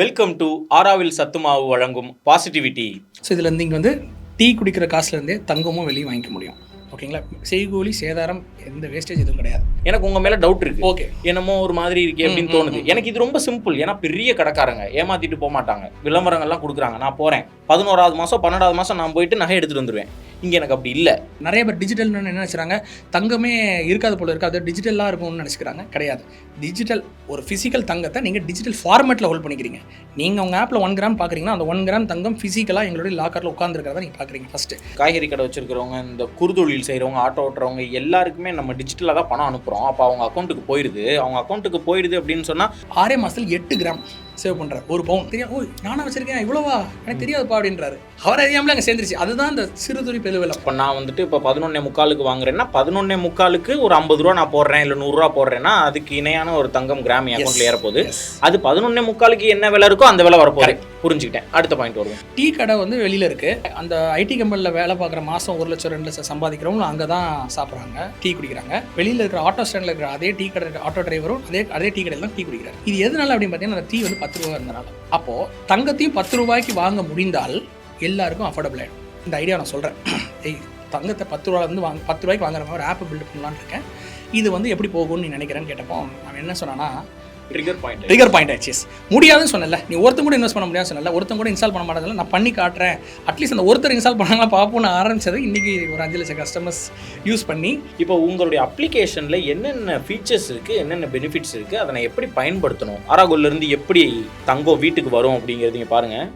Welcome to Aaravil சத்துமாவு வழங்கும் positivity. So இதில் நீங்கள் வந்து டீ குடிக்கிற காசுலேருந்தே தங்கமும் வெளியே வாங்கிக்க முடியும். ஓகேங்களா? செய்கூலி சேதாரம் எந்த வேஸ்டேஜ் எதுவும் கிடையாது. எனக்கு உங்கள் மேலே டவுட் இருக்குது. ஓகே, என்னமோ ஒரு மாதிரி இருக்கே அப்படின்னு தோணுது. எனக்கு இது ரொம்ப சிம்பிள். ஏன்னா பெரிய கடைக்காரங்க ஏமாற்றிட்டு போக மாட்டாங்க, விளம்பரங்கள்லாம் கொடுக்குறாங்க. நான் போகிறேன் 11வது மாதம் 12வது மாதம் நான் போயிட்டு நகை எடுத்துகிட்டு வந்துடுவேன். இங்கே எனக்கு அப்படி இல்லை. நிறைய பேர் டிஜிட்டல்னு என்ன நினச்சிக்கிறாங்க, தங்கமே இருக்காது போல இருக்காது, டிஜிட்டலாக இருக்கும்னு நினச்சிக்கிறாங்க. கிடையாது. டிஜிட்டல் ஒரு ஃபிசிக்கல் தங்கத்தை நீங்கள் டிஜிட்டல் ஃபார்மேட்டில் ஹோல்ட் பண்ணிக்கிறீங்க. நீங்கள் உங்கள் ஆப்பில் 1 கிராம் பார்க்குறீங்கன்னா அந்த 1 கிராம் தங்கம் ஃபிசிக்கலாக எங்களுடைய லாக்கரில் உட்காந்துருக்கிறத நீங்கள் பார்க்குறீங்க. ஃபஸ்ட்டு காய்கறி கடை வச்சுருக்கிறவங்க, இந்த குறுதொழில் செய்கிறவங்க, ஆட்டோ ஓட்டுறவங்க எல்லாருக்குமே நம்ம டிஜிட்டலாக தான் பணம் அனுப்புகிறோம். அப்போ அவங்க அக்கௌண்ட்டுக்கு போயிடுது அப்படின்னு சொன்னால் 6 மாதத்தில் 8 கிராம் சேவ் பண்ணுறாரு. ஒரு பவுன் தெரியும். ஓ, நானாக வச்சிருக்கேன் இவ்வளோவா, எனக்கு தெரியாதுப்பா அப்படின்றாரு. அவர் அறியாமலே அங்கே சேர்ந்துருச்சு. அதுதான் அந்த சிறு துளி பெருவெல்லாம். இப்போ நான் வந்துட்டு இப்போ 11.25 வாங்குறேன்னா 11.25 ஒரு 50 ரூபா நான் போடுறேன், இல்லை 100 ரூபா போடுறேன்னா அதுக்கு இணையான ஒரு தங்கம் கிராம் அக்கௌண்ட்டில் ஏறப்போகுது. அது 11.25 என்ன விலை இருக்கோ அந்த விலை வரப்போகுது. புரிஞ்சுக்கிட்டேன். அடுத்த பாயிண்ட் வருவோம். டீ கடை வந்து வெளியில் இருக்குது. அந்த ஐடி கம்பெனியில் வேலை பார்க்குற மாதம் 1 லட்சம் 2 லட்சம் சம்பாதிக்கிறவங்களும் அங்கே தான் சாப்பிட்றாங்க, டீ குடிக்கிறாங்க. வெளியில் இருக்கிற ஆட்டோ ஸ்டாண்டில் இருக்கிற அதே டீ கடை ஆட்டோ டிரைவரும் அதே டீ கடையில் தான் டீ குடிக்கிறாங்க. இது எதனால அப்படின்னு பார்த்தீங்கன்னா, அந்த டீ வந்து 10 ரூபா இருந்தனால. அப்போது தங்கத்தையும் 10 ரூபாய்க்கு வாங்க முடிந்தால் எல்லாருக்கும் அஃபோர்டபுள் ஆகிடும். இந்த ஐடியா நான் சொல்கிறேன். தங்கத்தை 10 ரூபாயிலேருந்து 10 ரூபாய்க்கு வாங்குற மாதிரி ஒரு ஆப்பை பில்ட் பண்ணலான்னு இருக்கேன். இது வந்து எப்படி போகும்னு நீ நினைக்கிறேன்னு கேட்டப்போ அவன் என்ன சொன்னான்னா, ட்ரிகர் பாயிண்ட் ஆச்சு. முடியாதுன்னு சொன்னல, நீ ஒருத்தன் கூட இன்வெஸ்ட் பண்ண முடியாது சொன்னல, ஒருத்தன் கூட இன்ஸ்டால் பண்ண மாட்டதில்ல, நான் பண்ணி காட்டுறேன். அட்லீஸ்ட் அந்த ஒருத்தர் இன்ஸ்டால் பண்ணாங்களா பார்ப்போம்னு ஆரம்பிச்சது இன்றைக்கி ஒரு 5 லட்சம் கஸ்டமர்ஸ் யூஸ் பண்ணி. இப்போ உங்களுடைய அப்ளிகேஷனில் என்னென்ன ஃபீச்சர்ஸ் இருக்குது, என்னென்ன பெனிஃபிட்ஸ் இருக்குது, அதை நான் எப்படி பயன்படுத்தணும், ஆராகோல்லேருந்து எப்படி தங்கம் வீட்டுக்கு வரும் அப்படிங்கிறதையும் பாருங்கள்.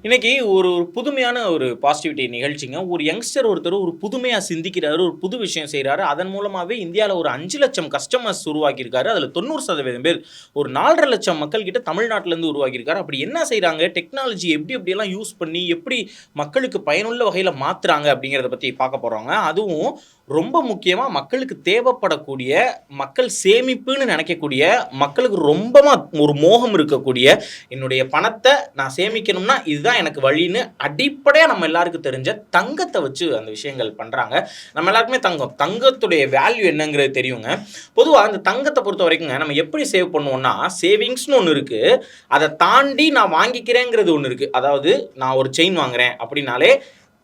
இன்றைக்கி ஒரு புதுமையான ஒரு பாசிட்டிவிட்டி நிகழ்ச்சிங்க. ஒரு யங்ஸ்டர் ஒருத்தர் ஒரு புதுமையாக சிந்திக்கிறாரு, ஒரு புது விஷயம் செய்கிறாரு. அதன் மூலமாகவே இந்தியாவில் ஒரு 5 லட்சம் கஸ்டமர்ஸ் உருவாக்கியிருக்காரு. அதில் 90% பேர் ஒரு 4.5 லட்சம் மக்கள் கிட்ட தமிழ்நாட்டிலேருந்து உருவாக்கியிருக்காரு. அப்படி என்ன செய்கிறாங்க, டெக்னாலஜி எப்படியெல்லாம் யூஸ் பண்ணி எப்படி மக்களுக்கு பயனுள்ள வகையில் மாற்றுறாங்க அப்படிங்கிறத பற்றி பார்க்க போகிறோங்க. அதுவும் ரொம்ப முக்கியமாக மக்களுக்கு தேவைப்படக்கூடிய, மக்கள் சேமிப்புன்னு நினைக்கக்கூடிய, மக்களுக்கு ரொம்பமாக ஒரு மோகம் இருக்கக்கூடிய, என்னுடைய பணத்தை நான் சேமிக்கணும்னா இதுதான் எனக்கு வழின்னு அடிப்படையாக நம்ம எல்லாருக்கும் தெரிஞ்ச தங்கத்தை வச்சு அந்த விஷயங்கள் பண்ணுறாங்க. நம்ம எல்லாருக்குமே தங்கத்துடைய வேல்யூ என்னங்கிறது தெரியுங்க. பொதுவாக அந்த தங்கத்தை பொறுத்த வரைக்குங்க நம்ம எப்படி சேவ் பண்ணுவோம்னா, சேவிங்ஸ்னு ஒன்று இருக்குது, அதை தாண்டி நான் வாங்கிக்கிறேங்கிறது ஒன்று இருக்குது. அதாவது நான் ஒரு செயின் வாங்குறேன் அப்படின்னாலே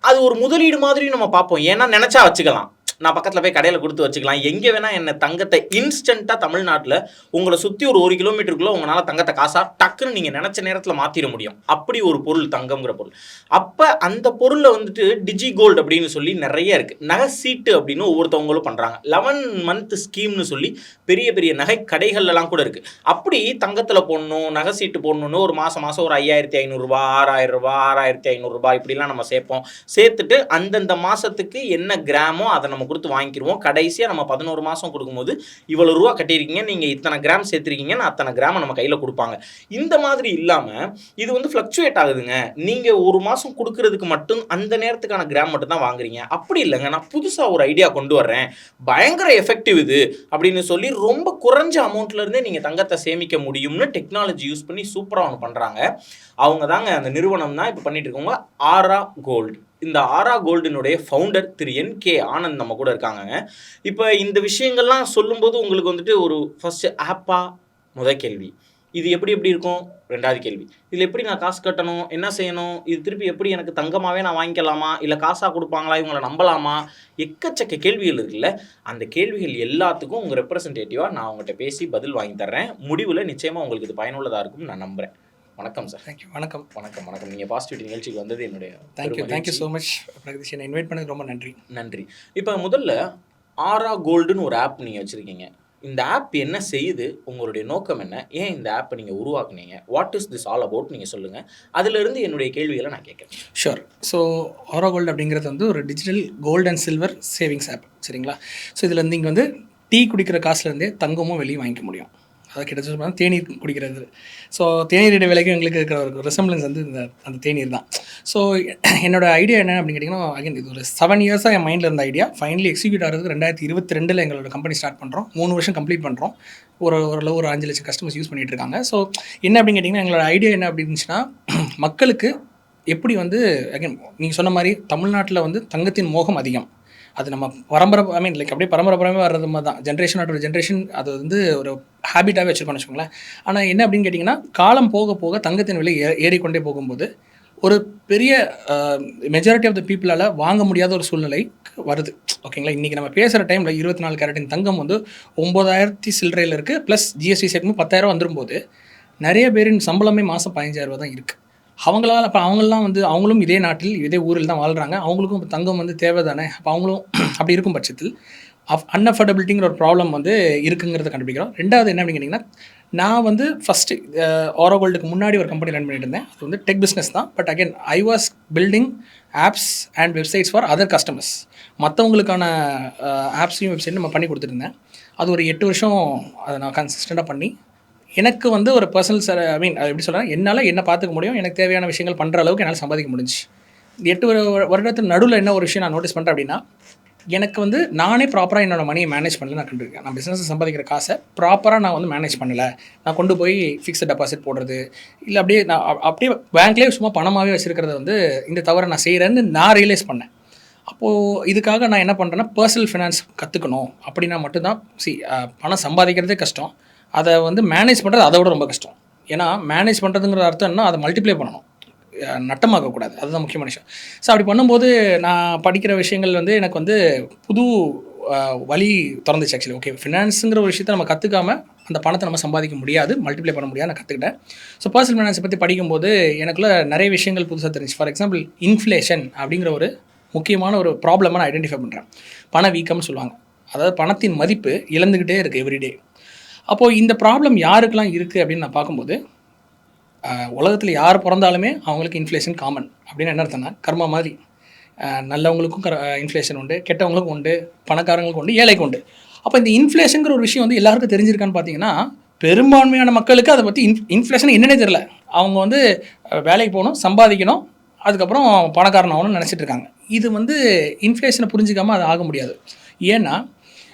அது ஒரு முதலீடு மாதிரி நம்ம பார்ப்போம். ஏன்னா நினச்சா வச்சுக்கலாம், நான் பக்கத்தில் போய் கடையில் கொடுத்து வச்சுக்கலாம், எங்கே வேணால் என்ன தங்கத்தை இன்ஸ்டண்ட்டாக தமிழ்நாட்டில் உங்களை சுற்றி ஒரு 1 கிலோமீட்டருக்குள்ளே உங்களால் தங்கத்தை காசாக டக்குன்னு நீங்கள் நினச்ச நேரத்தில் மாற்றிட முடியும். அப்படி ஒரு பொருள் தங்கம்ங்கிற பொருள். அப்போ அந்த பொருளில் வந்துட்டு டிஜி கோல்டு அப்படின்னு சொல்லி நிறைய இருக்குது. நகை சீட்டு அப்படின்னு ஒவ்வொருத்தவங்களும் பண்ணுறாங்க. 11 மந்த் ஸ்கீம்னு சொல்லி பெரிய பெரிய நகை கடைகள்லாம் கூட இருக்குது. அப்படி தங்கத்தில் போடணும், நகை சீட்டு போடணுன்னு ஒரு மாதம் ஒரு 5500 ரூபா, 6000 ரூபா, 6500 ரூபா இப்படிலாம் நம்ம சேர்த்துட்டு அந்தந்த மாதத்துக்கு என்ன கிராமோ அதை நம்ம கொடுத்து வாங்கிடுவோம். கடைசியாக நம்ம 11 மாதம் கொடுக்கும்போது இவ்வளோ ரூபா கட்டியிருக்கீங்க, நீங்கள் இத்தனை கிராம் சேர்த்துருக்கீங்கன்னு அத்தனை கிராம நம்ம கையில் கொடுப்பாங்க. இந்த மாதிரி இல்லாமல் இது வந்து ஃப்ளக்சுவேட் ஆகுதுங்க. நீங்கள் ஒரு மாதம் கொடுக்கறதுக்கு மட்டும் அந்த நேரத்துக்கான கிராம் மட்டும் தான் வாங்குறீங்க. அப்படி இல்லைங்க, நான் புதுசாக ஒரு ஐடியா கொண்டு வர்றேன், பயங்கர எஃபெக்டிவ் இது அப்படின்னு சொல்லி ரொம்ப குறைஞ்ச அமௌண்ட்லேருந்தே நீங்கள் தங்கத்தை சேமிக்க முடியும்னு டெக்னாலஜி யூஸ் பண்ணி சூப்பராக ஒன்று பண்ணுறாங்க. அவங்க தாங்க அந்த நிறுவனம் தான் இப்போ பண்ணிட்டு இருக்கவங்க ஆரா கோல்டு. இந்த ஆரா கோல்டினுடைய ஃபவுண்டர் திரு NK ஆனந்த் நம்ம கூட இருக்காங்க. இப்போ இந்த விஷயங்கள்லாம் சொல்லும்போது உங்களுக்கு வந்துட்டு ஒரு ஃபர்ஸ்ட் ஆப்பா முதல் கேள்வி, இது எப்படி இருக்கும், 2வது கேள்வி, இதில் எப்படி நான் காசு கட்டணும், என்ன செய்யணும், இது திருப்பி எப்படி எனக்கு தங்கமாகவே நான் வாங்கிக்கலாமா, இல்லை காசாக கொடுப்பாங்களா, இவங்களை நம்பலாமா, எக்கச்சக்க கேள்விகள் இருக்குல்ல. அந்த கேள்விகள் எல்லாத்துக்கும் உங்கள் ரெப்ரசன்டேட்டிவாக நான் உங்கள்கிட்ட பேசி பதில் வாங்கி தர்றேன். முடிவில் நிச்சயமாக உங்களுக்கு இது பயனுள்ளதாக இருக்கும்னு நான் நம்புகிறேன். வணக்கம் சார். தேங்க்யூ. வணக்கம். நீங்கள் பாசிட்டிவிட்டி நிகழ்ச்சிக்கு வந்தது என்னுடைய தேங்க்யூ ஸோ மச் பிரகதீஷ். என்னை இன்வைட் பண்ணது ரொம்ப நன்றி. இப்போ முதல்ல ஆரா கோல்டுன்னு ஒரு ஆப் நீங்கள் வச்சுருக்கீங்க. இந்த ஆப் என்ன செய்யுது, உங்களுடைய நோக்கம் என்ன, ஏன் இந்த ஆப்பை நீங்கள் உருவாக்குனீங்க, what is this all about நீங்கள் சொல்லுங்கள். அதிலிருந்து என்னுடைய கேள்விகளை நான் கேட்குறேன். ஷூர். ஸோ ஆரா கோல்டு அப்படிங்கிறது வந்து ஒரு digital gold and silver savings app, சரிங்களா? ஸோ இதில் நீங்கள் வந்து டீ குடிக்கிற காசுலேருந்தே தங்கமும் வெளியே வாங்கிக்க முடியும். அதை கிட்டத்தட்ட தேநீர் குடிக்கிறது. ஸோ தேநீருடைய விலைக்கும் எங்களுக்கு இருக்கிற ஒரு ரெசம்பிளன்ஸ் வந்து அந்த தேநீர் தான். ஸோ என்னோடய ஐடியா என்ன அப்படின்னு கேட்டிங்கன்னா, அகைன் இது ஒரு 7 இயர்ஸாக என் மைண்டில் இருந்த ஐடியா ஃபைனலி எக்ஸிக்யூட் ஆகிறதுக்கு 2022 எங்களோட கம்பெனி ஸ்டார்ட் பண்ணுறோம். 3 வருஷம் கம்ப்ளீட் பண்ணுறோம். ஒரு 5 லட்சம் கஸ்டமர்ஸ் யூஸ் பண்ணிகிட்டு இருக்காங்க. ஸோ என்ன அப்படின்னு கேட்டிங்கன்னா, எங்களோட ஐடியா என்ன அப்படின்னுச்சுன்னா, மக்களுக்கு எப்படி வந்து அகைன் நீங்கள் சொன்ன மாதிரி தமிழ்நாட்டில் வந்து தங்கத்தின் மோகம் அதிகம். அது நம்ம பரம்பரை லைக் அப்படியே பரம்பரை வர்றது மாதிரி தான், ஜென்ரேஷன் ஆஃப்டர் ஜென்ரேஷன் அது வந்து ஒரு ஹேபிட்டாகவே வச்சுருக்கோம்னு வச்சுக்கோங்களேன். ஆனால் என்ன அப்படின்னு கேட்டிங்கன்னா, காலம் போக போக தங்கத்தின் விலை ஏறிக்கொண்டே போகும்போது ஒரு பெரிய மெஜாரிட்டி ஆஃப் த பீப்புளால் வாங்க முடியாத ஒரு சூழ்நிலை வருது. ஓகேங்களா, இன்றைக்கி நம்ம பேசுகிற டைமில் 24 கேரட்டின் தங்கம் வந்து 9,000 சில்லறையில் இருக்குது. ப்ளஸ் ஜிஎஸ்டி சேர்க்கும் 10,000 வந்துரும்போது நிறைய பேரின் சம்பளமே மாதம் 15,000 தான் இருக்குது. அவங்களால அப்போ அவங்களாம் வந்து அவங்களும் இதே நாட்டில் இதே ஊரில் தான் வாழ்கிறாங்க. அவங்களுக்கும் இப்போ தங்கம் வந்து தேவை தானே. அப்போ அவங்களும் அப்படி இருக்கும் பட்சத்தில் அன்அஃபோர்டபிலிட்டிங்கிற ஒரு ப்ராப்ளம் வந்து இருக்குங்கிறத கண்டுபிடிக்கிறோம். ரெண்டாவது என்ன அப்படின்னு கேட்டிங்கன்னா, நான் வந்து ஃபஸ்ட்டு ஆரோ கோல்டுக்கு முன்னாடி ஒரு கம்பெனி ரன் பண்ணிட்டு இருந்தேன். அது வந்து டெக் பிஸ்னஸ் தான். But again I was building apps and websites for other customers. மற்றவங்களுக்கான ஆப்ஸையும் வெப்சைட்டும் நம்ம பண்ணி கொடுத்துருந்தேன். அது ஒரு 8 வருஷம் அதை நான் கன்சிஸ்டண்ட்டாக பண்ணி எனக்கு வந்து ஒரு பர்சனல் அது எப்படி சொல்கிறேன், என்னால் என்ன பார்த்துக்க முடியும், எனக்கு தேவையான விஷயங்கள் பண்ணுற அளவுக்கு என்னால் சம்பாதிக்க முடிஞ்சு. 8 வருடத்துக்கு நடுவில் என்ன ஒரு விஷயம் நான் நோட்டீஸ் பண்ணுறேன் அப்படின்னா, எனக்கு வந்து நானே ப்ராப்பராக என்னோட மணியை மேனேஜ் பண்ணல. நான் கண்டிருக்கேன், நான் பிஸ்னஸ் சம்பாதிக்கிற காசை ப்ராப்பராக நான் வந்து மேனேஜ் பண்ணலை. நான் கொண்டு போய் ஃபிக்ஸட் டெபாசிட் போடுறது, இல்லை அப்படியே நான் அப்படியே பேங்க்லேயே சும்மா பணமாகவே வச்சுருக்கிறத வந்து இந்த தவிர நான் செய்கிறேன்னு நான் ரியலைஸ் பண்ணேன். அப்போது இதுக்காக நான் என்ன பண்ணுறேன்னா, பர்சனல் ஃபினான்ஸ் கற்றுக்கணும். அப்படின்னா மட்டும்தான் பணம் சம்பாதிக்கிறதே கஷ்டம், அதை வந்து மேனேஜ் பண்ணுறது அதை விட ரொம்ப கஷ்டம். ஏன்னா மேனேஜ் பண்ணுறதுங்கிற அர்த்தம் என்ன, அதை மல்டிப்ளை பண்ணணும், நட்டமாகக்கூடாது. அதுதான் முக்கியமான விஷயம். ஸோ அப்படி பண்ணும்போது நான் படிக்கிற விஷயங்கள் வந்து எனக்கு வந்து புது வழி திறந்துச்சு. ஆக்சுவலி ஓகே, ஃபினான்ஸுங்கிற ஒரு விஷயத்தை நம்ம கற்றுக்காமல் அந்த பணத்தை நம்ம சம்பாதிக்க முடியாது, மல்டிப்ளை பண்ண முடியாது, நான் கற்றுக்கிட்டேன். ஸோ பர்சனல் ஃபினான்ஸை பற்றி படிக்கும்போது எனக்குள்ள நிறைய விஷயங்கள் புதுசாக தெரிஞ்சிச்சு. ஃபார் எக்ஸாம்பிள், இன்ஃப்ளேஷன் அப்படிங்கிற ஒரு முக்கியமான ஒரு ப்ராப்ளமாக நான் ஐடென்டிஃபை பண்ணுறேன். பண வீக்கம்னு சொல்லுவாங்க. அதாவது பணத்தின் மதிப்பு இழந்துக்கிட்டே இருக்குது எவ்ரிடே. அப்போது இந்த ப்ராப்ளம் யாருக்கெல்லாம் இருக்குது அப்படின்னு நான் பார்க்கும்போது, உலகத்தில் யார் பிறந்தாலுமே அவங்களுக்கு இன்ஃப்ளேஷன் காமன். அப்படின்னு என்ன அர்த்தம்னா, கர்மா மாதிரி நல்லவங்களுக்கும் இன்ஃப்ளேஷன் உண்டு, கெட்டவங்களுக்கும் உண்டு, பணக்காரங்களுக்கும் உண்டு, ஏழைக்கும் உண்டு. அப்போ இந்த இன்ஃப்ளேஷனுங்கிற ஒரு விஷயம் வந்து எல்லாருக்கும் தெரிஞ்சிருக்கான்னு பார்த்தீங்கன்னா, பெரும்பான்மையான மக்களுக்கு அதை பற்றி இன்ஃப்ளேஷன் என்னன்னே தெரியல. அவங்க வந்து வேலைக்கு போகணும், சம்பாதிக்கணும், அதுக்கப்புறம் பணக்காரன் ஆகணும்னு நினச்சிட்டு இருக்காங்க. இது வந்து இன்ஃப்ளேஷனை புரிஞ்சிக்காமல் அது ஆக முடியாது. ஏன்னா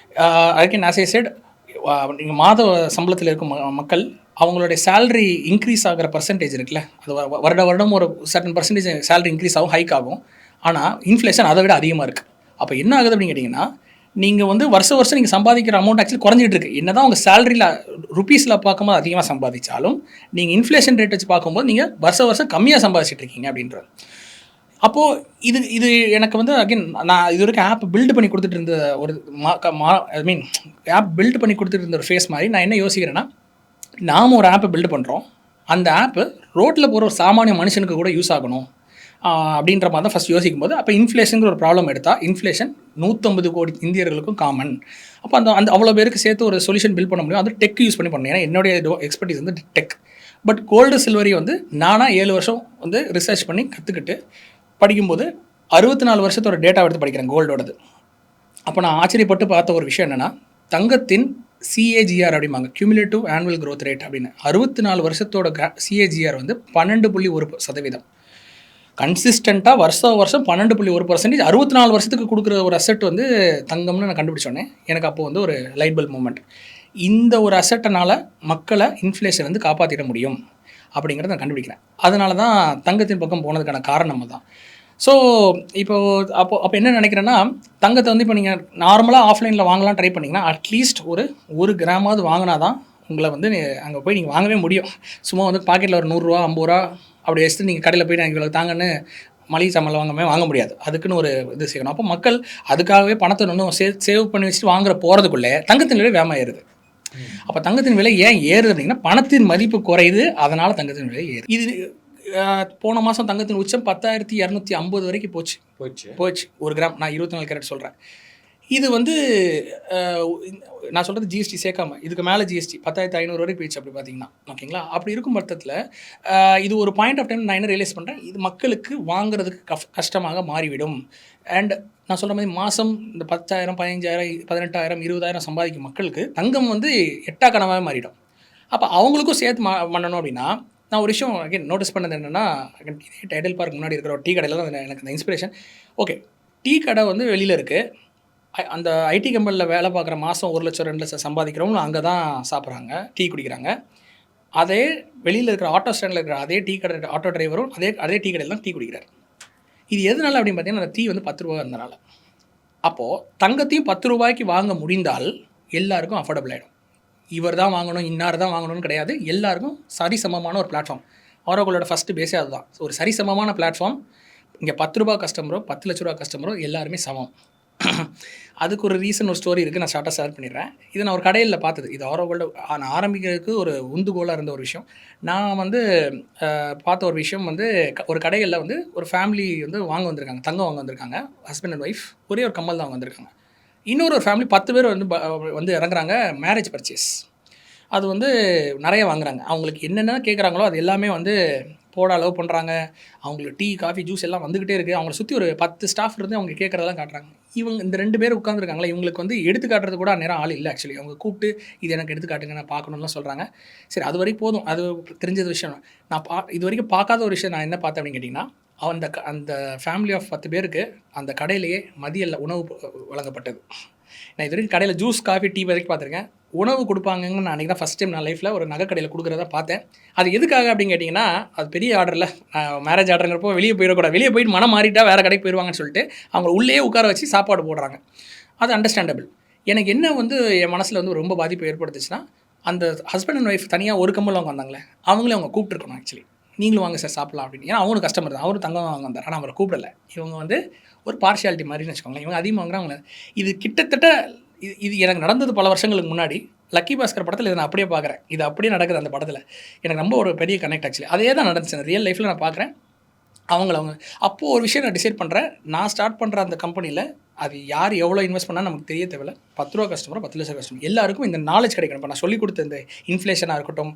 அதுக்கு ஆஸ் ஐ செட், நீங்கள் மாத சம்பளத்தில் இருக்கும் மக்கள் அவங்களுடைய சேலரி இன்க்ரீஸ் ஆகிற பர்சன்டேஜ் இருக்குல்ல, அது வருடம் ஒரு சர்டன் பர்சன்டேஜ் சேலரி இன்க்ரீஸ் ஆகும், ஹைக் ஆகும். ஆனால் இன்ஃப்ளேஷன் அதை விட அதிகமாக இருக்குது. அப்போ என்ன ஆகுது அப்படின்னு கேட்டிங்கன்னா, நீங்கள் வந்து வருஷம் நீங்கள் சம்பாதிக்கிற அமௌண்ட் ஆக்சுவலி குறைஞ்சிட்டு இருக்குது. என்ன தான் உங்கள் சேலரியில் ருப்பீஸில் பார்க்கும்போது அதிகமாக சம்பாதிச்சாலும் நீங்கள் இன்ஃப்ளேஷன் ரேட் வச்சு பார்க்கும்போது நீங்கள் வருஷம் கம்மியாக சம்பாதிச்சிட்டு இருக்கீங்க அப்படின்றது. அப்போது இது எனக்கு வந்து அகைன் நான் இது வரைக்கும் ஆப் பில்டு பண்ணி கொடுத்துட்டு இருந்த ஒரு ஆப் பில்டு பண்ணி கொடுத்துட்டு இருந்த ஒரு ஃபேஸ் மாதிரி நான் என்ன யோசிக்கிறேன்னா, நாம் ஒரு ஆப்பை பில்டு பண்ணுறோம், அந்த ஆப்பு ரோட்டில் போகிற ஒரு சாமானிய மனுஷனுக்கு கூட யூஸ் ஆகணும் அப்படின்ற மாதிரி தான் ஃபஸ்ட் யோசிக்கும் போது, அப்போ இன்ஃப்ளேஷனுங்கிற ஒரு ப்ராப்ளம் எடுத்தால் இன்ஃப்ளேஷன் 150 கோடி இந்தியர்களுக்கும் காமன். அப்போ அந்த அவ்வளோ பேருக்கு சேர்த்து ஒரு சொல்யூஷன் பில்ட் பண்ண முடியும். அது டெக் யூஸ் பண்ணி பண்ணணும். ஏன்னா என்னுடைய எக்ஸ்பர்டீஸ் வந்து டெக். பட் கோல்டு சில்வரி வந்து நானாக 7 வருஷம் வந்து ரிசர்ச் பண்ணி கற்றுக்கிட்டு படிக்கும்போது 64 வருஷத்தோட டேட்டா எடுத்து படிக்கிறேன் கோல்டோடது. அப்போ நான் ஆச்சரியப்பட்டு பார்த்த ஒரு விஷயம் என்னென்னா, தங்கத்தின் சிஏஜிஆர் அப்படிம்பாங்க, கியூமுலேட்டிவ் ஆனுவல் க்ரோத் ரேட் அப்படின்னு, 64 வருஷத்தோட சிஏஜிஆர் வந்து 12.1%. கன்சிஸ்டண்ட்டாக வருஷம் 12.1%, 64 வருஷத்துக்கு கொடுக்குற ஒரு அசெட் வந்து தங்கம்னு நான் கண்டுபிடிச்சோன்னே எனக்கு அப்போது வந்து ஒரு லைட் பல்ப் மூமெண்ட். இந்த ஒரு அசெட்டனால் மக்களை இன்ஃப்ளேஷன் வந்து காப்பாற்றிட முடியும் அப்படிங்கிறத நான் கண்டுபிடிக்கிறேன். அதனால தான் தங்கத்தின் பக்கம் போனதுக்கான காரணம் தான். ஸோ அப்போ என்ன நினைக்கிறேன்னா, தங்கத்தை வந்து இப்போ நீங்கள் நார்மலாக ஆஃப்லைனில் வாங்கலாம் ட்ரை பண்ணிங்கன்னா, அட்லீஸ்ட் ஒரு கிராமாவது வாங்கினா தான் உங்களை வந்து அங்கே போய் நீங்கள் வாங்கவே முடியும். சும்மா வந்து பாக்கெட்டில் ஒரு 100 ரூபா 50 ரூபா அப்படி வச்சுட்டு நீங்கள் கடையில் போய் நான் இவ்வளோ தாங்கன்னு மளிகை சாமான் வாங்க முடியாது. அதுக்குன்னு ஒரு இது செய்யணும். அப்போ மக்கள் அதுக்காகவே பணத்தை இன்னும் சேவ் பண்ணி வச்சுட்டு வாங்குற போகிறதுக்குள்ளே தங்கத்தின் விலை வேகமாயிருது. அப்போ தங்கத்தின் விலை ஏன் ஏறுது அப்படின்னா, பணத்தின் மதிப்பு குறையுது, அதனால் தங்கத்தின் விலை ஏறுது. இது போன மாதம் தங்கத்தின் உச்சம் 10,250 வரைக்கும் போச்சு ஒரு கிராம். நான் 24 கேரட் சொல்கிறேன். இது வந்து நான் சொல்கிறது ஜிஎஸ்டி சேர்க்காம, இதுக்கு மேலே ஜிஎஸ்டி 10,500 வரைக்கும் போயிடுச்சு அப்படி பார்த்தீங்கன்னா. ஓகேங்களா, அப்படி இருக்கும் பட்சத்தில் இது ஒரு பாயிண்ட் ஆஃப் டைம் நான் என்ன ரியலைஸ் பண்ணுறேன், இது மக்களுக்கு வாங்குறதுக்கு கஷ்டமாக மாறிவிடும். அண்ட் நான் சொல்கிற மாதிரி மாதம் இந்த 10,000 15,000 18,000 20,000 சம்பாதிக்கும் மக்களுக்கு தங்கம் வந்து எட்டா கனவாக மாறிடும். அப்போ அவங்களுக்கும் சேர்த்து பண்ணணும் அப்படின்னா, நான் ஒரு விஷயம் அகைன் நோட்டீஸ் பண்ணது என்னென்னா, இதே டைடல் பார்க் முன்னாடி இருக்கிற ஒரு டீ கடையில் தான் எனக்கு அந்த இன்ஸ்பிரேஷன். ஓகே, டீ கடை வந்து வெளியில் இருக்குது, அந்த ஐடி கம்பெனியில் வேலை பார்க்குற மாதம் 1 லட்சம் 2 லட்சம் சம்பாதிக்கிறவங்க அங்கே தான் சாப்பிட்றாங்க, டீ குடிக்கிறாங்க. அதே வெளியில் இருக்கிற ஆட்டோ ஸ்டாண்டில் இருக்கிற அதே டீ கடை ஆட்டோ டிரைவரும் அதே டீ கடையில் தான் டீ குடிக்கிறார். இது எதனால அப்படின்னு பார்த்தீங்கன்னா, அந்த டீ வந்து 10 ரூபா இருந்தனால. அப்போது தங்கத்தையும் 10 ரூபாய்க்கு வாங்க முடிந்தால் எல்லாருக்கும் அஃபோர்டபுள் ஆகிடும். இவர் தான் வாங்கணும், இன்னார் தான் வாங்கணும்னு கிடையாது. எல்லாருக்கும் சரிசமமான ஒரு பிளாட்ஃபார்ம். ஆரோக்களோட ஃபஸ்ட்டு பேஸே அதுதான். ஒரு சரிசமமான பிளாட்ஃபார்ம். இங்கே 10 ரூபா கஸ்டமரோ 10 லட்ச ரூபா கஸ்டமரோ எல்லாருமே சமம். அதுக்கு ஒரு ரீசன், ஒரு ஸ்டோரி இருக்குது. நான் ஷார்ட்டாக ஷேர் பண்ணிடுறேன். இது நான் ஒரு கடையில் பார்த்தது. இது ஆரோக்களோட நான் ஆரம்பிக்கிறதுக்கு ஒரு உந்துகோலாக இருந்த ஒரு விஷயம். நான் வந்து பார்த்த ஒரு விஷயம் வந்து, ஒரு கடைகளில் வந்து ஒரு ஃபேமிலி வந்து வாங்க வந்திருக்காங்க, தங்கம் வாங்க வந்திருக்காங்க. ஹஸ்பண்ட் அண்ட் ஒய்ஃப் ஒரே ஒரு கம்மல் தான் வாங்க வந்திருக்காங்க. இன்னொரு ஃபேமிலி 10 பேர் வந்து இறங்குறாங்க மேரேஜ் பர்ச்சேஸ். அது வந்து நிறைய வாங்குறாங்க. அவங்களுக்கு என்னென்ன கேட்குறாங்களோ அது எல்லாமே வந்து போட அலோவ் பண்ணுறாங்க. அவங்களுக்கு டீ காஃபி ஜூஸ் எல்லாம் வந்துக்கிட்டே இருக்குது. அவங்கள சுற்றி ஒரு 10 ஸ்டாஃப் இருந்து அவங்க கேட்குறதெல்லாம் காட்டுறாங்க. இவங்க இந்த 2 பேர் உட்காந்துருக்காங்களா, இவங்களுக்கு வந்து எடுத்து காட்டுறது கூட நேரம் ஆள் இல்லை. ஆக்சுவலி அவங்க கூப்பிட்டு இது எனக்கு எடுத்து காட்டுங்க, நான் பார்க்கணும்லாம் சொல்கிறாங்க. சரி, அது வரைக்கும் போதும், அது தெரிஞ்சது விஷயம். நான் இது வரைக்கும் பார்க்காத ஒரு விஷயம் நான் என்ன பார்த்தேன் அப்படின்னு கேட்டிங்கன்னா, அந்த ஃபேமிலி ஆஃப் 10 பேருக்கு அந்த கடையிலேயே மதிய உணவு வழங்கப்பட்டது. நான் இது வரைக்கும் கடையில் ஜூஸ் காஃபி டீ வரைக்கும் பார்த்துருக்கேன். உணவு கொடுப்பாங்கன்னு நான் அன்றைக்கி தான் ஃபஸ்ட் டைம் நான் லைஃப்பில் ஒரு நகை கடையில் கொடுக்குறத பார்த்தேன். அது எதுக்காக அப்படின்னு கேட்டிங்கன்னா, அது பெரிய ஆர்டரில் மேரேஜ் ஆர்டருங்கிறப்போ வெளியே போயிடக்கூடாது. வெளியே போயிட்டு மனம் மாறிட்டா வேறு கடைக்கு போயிடுவாங்கன்னு சொல்லிட்டு அவங்க உள்ளே உட்கார வச்சு சாப்பாடு போடுறாங்க. அது அண்டர்ஸ்டாண்டபிள். எனக்கு என்ன வந்து என் மனசில் வந்து ரொம்ப பாதிப்பு ஏற்படுத்துச்சுன்னா, அந்த ஹஸ்பண்ட் அண்ட் ஒய்ஃப் தனியாக ஒரு கம்மல் அவங்க வந்தாங்களே, அவங்களே அவங்க கூப்பிட்டுருக்கணும். ஆக்சுவலி நீங்களும் வாங்க சார் சாப்பிட்லாம் அப்படின்னு. ஏன்னா அவங்களும் கஸ்டமர் தான், அவரும் தங்கம் வாங்க வந்தார். ஆனால் அவரை கூப்பிடலை. இவங்க வந்து ஒரு பார்ஷியாலிட்டி மாதிரின்னு வச்சுக்கோங்களேன். இவங்க அதிகமாக வாங்குறாங்க. இது கிட்டத்தட்ட இது எனக்கு நடந்தது பல வருஷங்களுக்கு முன்னாடி. லக்கி பாஸ்கர் படத்தில் இதை நான் அப்படியே பார்க்குறேன். இது அப்படியே நடக்குது அந்த படத்தில். எனக்கு ரொம்ப ஒரு பெரிய கனெக்ட். ஆக்சுவலி அதே தான் நடந்துச்சு ரியல் லைஃப்பில். நான் பார்க்குறேன் அவங்க அப்போது ஒரு விஷயம் நான் டிசைட் பண்ணுறேன். நான் ஸ்டார்ட் பண்ணுற அந்த கம்பெனியில் அது யார் எவ்வளோ இன்வெஸ்ட் பண்ணால் நமக்கு தெரிய தேவையில்லை. 10 ரூபா கஸ்டமரோ 10 லட்சம் கஸ்டமர் எல்லாருக்கும் இந்த நாலேஜ் கிடைக்கணும். இப்போ நான் சொல்லிக் கொடுத்த இந்த இன்ஃப்ளேஷனாக இருக்கட்டும்,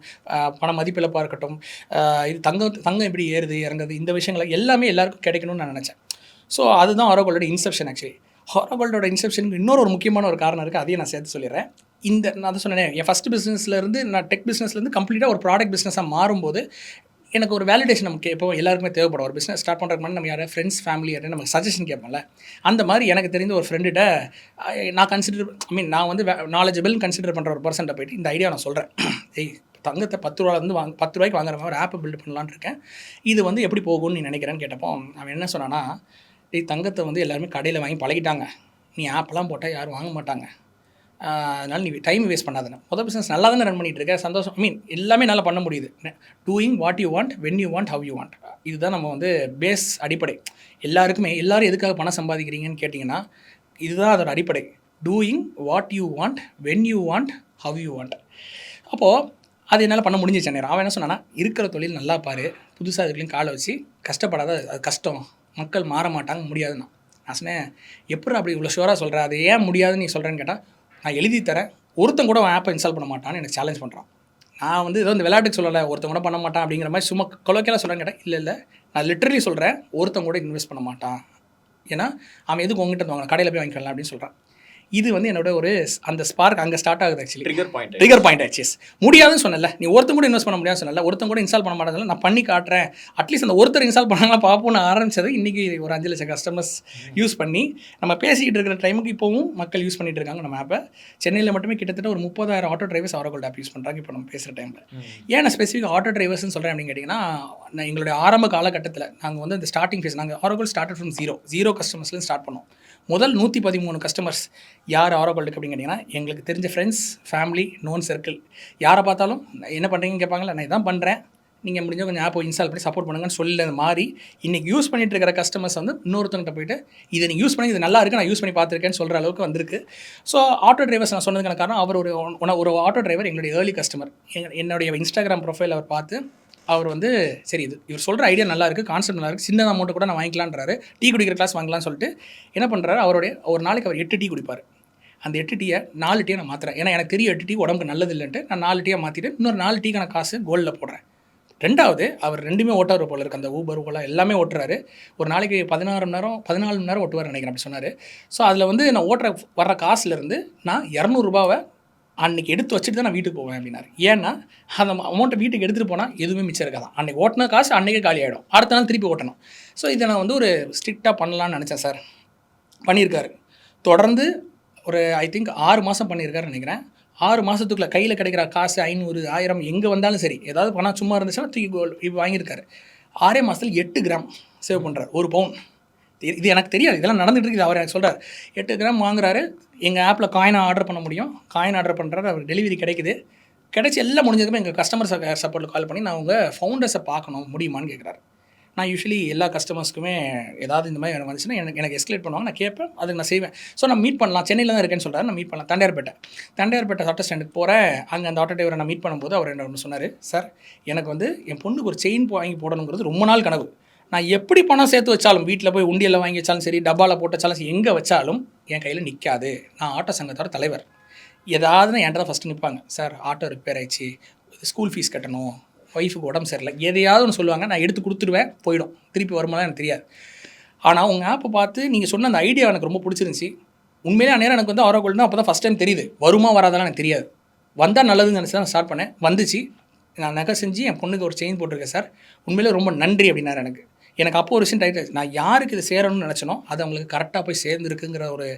பண மதிப்பிழப்பாக இருக்கட்டும், இது தங்கம் எப்படி ஏறுது இறங்குது, இந்த விஷயங்கள் எல்லாமே எல்லாருக்கும் கிடைக்கணும்னு நான் நினச்சேன். ஸோ அதுதான் ஆரோக்களோட இன்செப்ஷன். ஆக்சுவலி ஆரோக்களோட இன்செப்ஷனுக்கு இன்னொரு முக்கியமான ஒரு காரணம் இருக்குது. அதையும் நான் சேர்த்து சொல்லிடுறேன். நான் அதை சொன்னேன், என் ஃபஸ்ட் பிஸ்னஸ்லேருந்து நான் டெக் பிஸ்னஸ்லேருந்து கம்ப்ளீட்டாக ஒரு ப்ராடக்ட் பிஸ்னஸாக மாறும்போது எனக்கு ஒரு வேலிடேஷன் நமக்கு எப்போ எல்லாருக்குமே தேவைப்படும். ஒரு பிஸ்னஸ் ஸ்டார்ட் பண்ணுறதுக்கு முன்னாடி நம்ம யாராவது ஃப்ரெண்ட்ஸ் ஃபேமிலி யாரும் நமக்கு சஜஷன் கேட்போம்ல. அந்த மாதிரி எனக்கு தெரிந்த ஒரு ஃப்ரெண்டுகிட்ட நான் நான் வந்து நாலேஜபிள்னு கன்சிடர் பண்ணுற ஒரு பர்சன்ட்டை போய்ட்டு இந்த ஐடியா நான் சொல்கிறேன். தங்கத்தை 10 ரூபாலேருந்து 10 ரூபாய்க்கு வாங்குற மாதிரி ஒரு ஆப்பை பில்ட் பண்ணலான்னு இருக்கேன். இது வந்து எப்படி போகும்னு நீ நினைக்கிறேன்னு கேட்டப்போ அவன் என்ன சொன்னான்னா, தங்கத்தை வந்து எல்லாருமே கடையில் வாங்கி பழகிட்டாங்க, நீ ஆப்பெல்லாம் போட்டால் யாரும் வாங்க மாட்டாங்க, அதனால் நீ டைம் வேஸ்ட் பண்ணாதுன்னு. பிஸ்னஸ் நல்லா தானே ரன் பண்ணிகிட்டு இருக்க, சந்தோஷம். எல்லாமே நல்லா பண்ண முடியுது. Doing what you want, when you want, how you want. இதுதான் நம்ம வந்து பேஸ் அடிப்படை. எல்லோரும் எதுக்காக பணம் சம்பாதிக்கிறீங்கன்னு கேட்டிங்கன்னா, இதுதான் அதோட அடிப்படை. Doing what you want, when you want, how you want. அப்போது அது என்னால் பண்ண முடிஞ்சிச்சு நேரம். அவன் என்ன சொன்னான்னா, இருக்கிற தொழில் நல்லா பாரு, புதுசாக இதுக்குள்ளேயும் காலை வச்சு கஷ்டப்படாத, அது கஷ்டம், மக்கள் மாற மாட்டாங்க, முடியாதுன்னா. நான் சொன்னேன், எப்படி அப்படி இவ்வளோ ஷுவராக சொல்கிறேன், அது ஏன் முடியாதுன்னு நீ சொல்கிறேன்னு கேட்டால், நான் எழுதி தரேன், ஒருத்தன் கூட ஆப்பை இன்ஸ்டால் பண்ண மாட்டான்னு எனக்கு சேலஞ்ச் பண்ணுறான். நான் வந்து ஏதோ இந்த விளையாட்டுக்கு சொல்லலை, ஒருத்தன் கூட பண்ண மாட்டான் அப்படிங்கிற மாதிரி சும்மா கொலோக்கியலாக சொல்கிறேன்னு கேட்டேன். இல்லை நான் லிட்டரலி சொல்கிறேன், ஒருத்தன் கூட இன்வெஸ்ட் பண்ண மாட்டான். ஏன்னா அவன் எதுக்கு உங்ககிட்ட வாங்க, கடையில் போய் வாங்கிக்கலாம் அப்படின்னு சொல்கிறான். இது வந்து என்னோட ஒரு அந்த ஸ்பார்க் அங்கே ஸ்டார்ட் ஆகுது. ஆக்சுவலி ட்ரிகர் பாயிண்ட் ஆச்சு. முடியாதுன்னு சொன்னல, நீ ஒருத்தன் கூட இன்வெஸ்ட் பண்ண முடியாது சொன்னல, ஒருத்தன் கூட இன்ஸ்டால் பண்ண மாட்டாங்க, நான் பண்ணி காட்டுறேன், அட்லீஸ்ட் அந்த ஒருத்தர் இன்ஸ்டால் பண்ணாங்களா பார்ப்போம்னு ஆரம்பிச்சது. இன்றைக்கி ஒரு 5 லட்சம் கஸ்டமர்ஸ் யூஸ் பண்ணி நம்ம பேசிக்கிட்டு இருக்கிற டைமுக்கு இப்போவும் மக்கள் யூஸ் பண்ணிட்டு இருக்காங்க நம்ம ஆப்பை. சென்னையில் மட்டுமே கிட்டத்தட்ட ஒரு 30,000 ஆட்டோ டிரைவர்ஸ் ஆரோக்கள் ஆப் யூஸ் பண்ணுறாங்க இப்போ நம்ம பேசுகிற டைமில். ஏன் நான் ஸ்பெசிஃபிக் ஆட்டோ டிரைவர்ஸ்னு சொல்கிறேன் அப்படின்னு கேட்டிங்கன்னா, நான் எங்களுடைய ஆரம்ப காலகட்டத்தில் நாங்கள் வந்து இந்த ஸ்டார்டிங் ஃபேஸ், நாங்கள் ஆரோக்கள் ஸ்டார்டட் ஃப்ரம் ஜீரோ கஸ்டமர்ஸ்லேருந்து ஸ்டார்ட் பண்ணோம். முதல் 113 கஸ்டமர்ஸ் யார் ஆரோக்களுக்கு அப்படின்னு கேட்டிங்கன்னா, எங்களுக்கு தெரிஞ்ச ஃப்ரெண்ட்ஸ், ஃபேமிலி, நோன் சர்க்கிள், யாரை பார்த்தாலும் என்ன பண்ணுறீங்கன்னு கேட்பாங்களா, நான் இதான் பண்ணுறேன், நீங்கள் முடிஞ்சால் கொஞ்சம் ஆப்பை இன்ஸ்டால் பண்ணி சப்போர்ட் பண்ணுங்கன்னு சொல்லி மாதிரி இன்றைக்கி யூஸ் பண்ணிட்டு இருக்கிற கஸ்டமர்ஸ் வந்து இன்னொருத்தங்கிட்ட போய்ட்டு இதை நீங்கள் யூஸ் பண்ணி இது நல்லா இருக்குது, நான் யூஸ் பண்ணி பார்த்துருக்கேன்னு சொல்கிற அளவுக்கு வந்திருக்கு. ஸோ ஆட்டோ டிரைவர்ஸ் நான் சொன்னதுக்கான காரணம், அவர் ஒரு ஆட்டோ டிரைவர் எங்களுடைய ஏர்லி கஸ்டமர். என்னுடைய இன்ஸ்டாகிராம் ப்ரொஃபைல் அவர் பார்த்து அவர் வந்து சரி இவர் சொல்கிற ஐடியா நல்லா இருக்குது, கான்செப்ட் நல்லா இருக்குது, சின்ன அமௌண்ட்டு கூட நான் வாங்கிக்கலான்றாரு, டீ குடிக்கிற கிளாஸ் வாங்கலாம்னு சொல்லிட்டு என்ன பண்ணுறாரு, அவருடைய ஒரு நாளைக்கு அவர் 8 டீ குடிப்பார். அந்த 8 டீயை 4 டீயை நான் மாற்றுறேன். ஏன்னா எனக்கு தெரியும் 8 டீ உடம்புக்கு நல்லது இல்லைன்ட்டு நான் 4 டீயை மாற்றிட்டு இன்னொரு 4 டீக்கான காசு கோல்டில் போடுறேன். ரெண்டாவது, அவர் 2மே ஓட்டார் போல இருக்குது, அந்த ஊபர் ஓலா எல்லாமே ஓட்டுறாரு. ஒரு நாளைக்கு 14 மணி நேரம் ஓட்டுவார் நினைக்கிறேன் அப்படி சொன்னார். ஸோ அதில் வந்து நான் வர்ற காசுலேருந்து நான் 200 ரூபாவை அன்றைக்கி எடுத்து வச்சுட்டு தான் நான் வீட்டுக்கு போவேன் அப்படின்னாரு. ஏன்னா அந்த அமௌண்ட்டை வீட்டுக்கு எடுத்துகிட்டு போனால் எதுவுமே மிச்சம் இருக்காதான். அன்றைக்கி ஓட்டின காசு அன்றைக்கே காலி ஆகிடும், அடுத்த நாள் திருப்பி ஓட்டணும். ஸோ இதை நான் வந்து ஒரு ஸ்ட்ரிக்டாக பண்ணலான்னு நினச்சேன் சார். பண்ணியிருக்காரு. தொடர்ந்து ஒரு ஐ திங்க் 6 மாதம் பண்ணியிருக்காருன்னு நினைக்கிறேன். 6 மாதத்துக்குள்ளே கையில் கிடைக்கிற காசு 500 1000 எங்கே வந்தாலும் சரி, ஏதாவது பணம் சும்மா இருந்துச்சுன்னா தூக்கி இப்போ வாங்கியிருக்காரு. 6 மாதத்தில் 8 கிராம் சேவ் பண்ணுறாரு, 1 பவுன். இது எனக்கு தெரியாது, இதெல்லாம் நடந்துகிட்டு இருக்குது. அவர் எனக்கு சொல்கிறார் 8 கிராம் வாங்குறாரு. எங்கள் ஆப்பில் காயினை ஆர்டர் பண்ண முடியும், காயின் ஆர்டர் பண்ணுறாரு, அவர் டெலிவரி கிடைக்குது. கிடைச்சி எல்லாம் முடிஞ்சதுமே எங்கள் கஸ்டமர் சப்போர்ட்டில் கால் பண்ணி நான் உங்கள் ஃபவுண்டர்ஸை பார்க்கணும் முடியுமான்னு கேட்குறாரு. நான் யூஸ்வலி எல்லா கஸ்டமர்ஸ்க்குமே ஏதாவது இந்த மாதிரி எனக்கு வந்துச்சுன்னா எனக்கு எஸ்கலேட் பண்ணுவாங்க, நான் கேட்பேன், அதுக்கு நான் செய்வேன். ஸோ நான் மீட் பண்ணலாம், சென்னையில் தான் இருக்கேன்னு சொல்கிறாரு, நான் மீட் பண்ணலாம். தண்டையார்பேட்டை ஆட்டோ ஸ்டாண்டுக்கு போகிறேன். அங்கே அந்த ஆட்டோ டிரைவரை நான் மீட் பண்ணும்போது அவர் என்ன ஒன்று சொன்னார், சார் எனக்கு வந்து என் பொண்ணுக்கு ஒரு செயின் வாங்கி போடணுங்கிறது ரொம்ப நாள் கனவு. நான் எப்படி பணம் சேர்த்து வச்சாலும், வீட்டில் போய் உண்டியலில் வாங்கி வச்சாலும் சரி, டப்பாவில் போட்டு வச்சாலும் சரி, எங்கே வச்சாலும் என் கையில் நிற்காது. நான் ஆட்டோ சங்கத்தோட தலைவர். ஏதாவது என்கிட்ட தான் ஃபஸ்ட்டு நிற்பாங்க, சார் ஆட்டோ ரிப்பேர் ஆயிடுச்சு, ஸ்கூல் ஃபீஸ் கட்டணும், ஒய்ஃபுக்கு உடம்பு சரியில்லை, எதையாவது ஒன்று சொல்லுவாங்க, நான் எடுத்து கொடுத்துருவேன், போயிடும். திருப்பி வருமானம் எனக்கு தெரியாது. ஆனால் உங்கள் ஆப்பை பார்த்து நீங்கள் சொன்ன அந்த ஐடியா எனக்கு ரொம்ப பிடிச்சிருந்துச்சி. உண்மையிலே அந்நேரம் எனக்கு வந்து ஆரோக்கியம் தான் அப்போ தான் ஃபஸ்ட் டைம் தெரியுது. வருமா வராதெல்லாம் எனக்கு தெரியாது. வந்தால் நல்லதுன்னு நினச்சி தான் ஸ்டார்ட் பண்ணேன். வந்துச்சு. நான் நகை செஞ்சு என் பொண்ணுக்கு ஒரு செயின் போட்டிருக்கேன் சார், உண்மையிலே ரொம்ப நன்றி அப்படின்னாரு. எனக்கு அப்போ ஒரு விஷயம் டைட், நான் யாருக்கு இது சேரணும்னு நினச்சனோ அது அவங்களுக்கு கரெக்டாக போய் சேர்ந்துருக்குங்கிற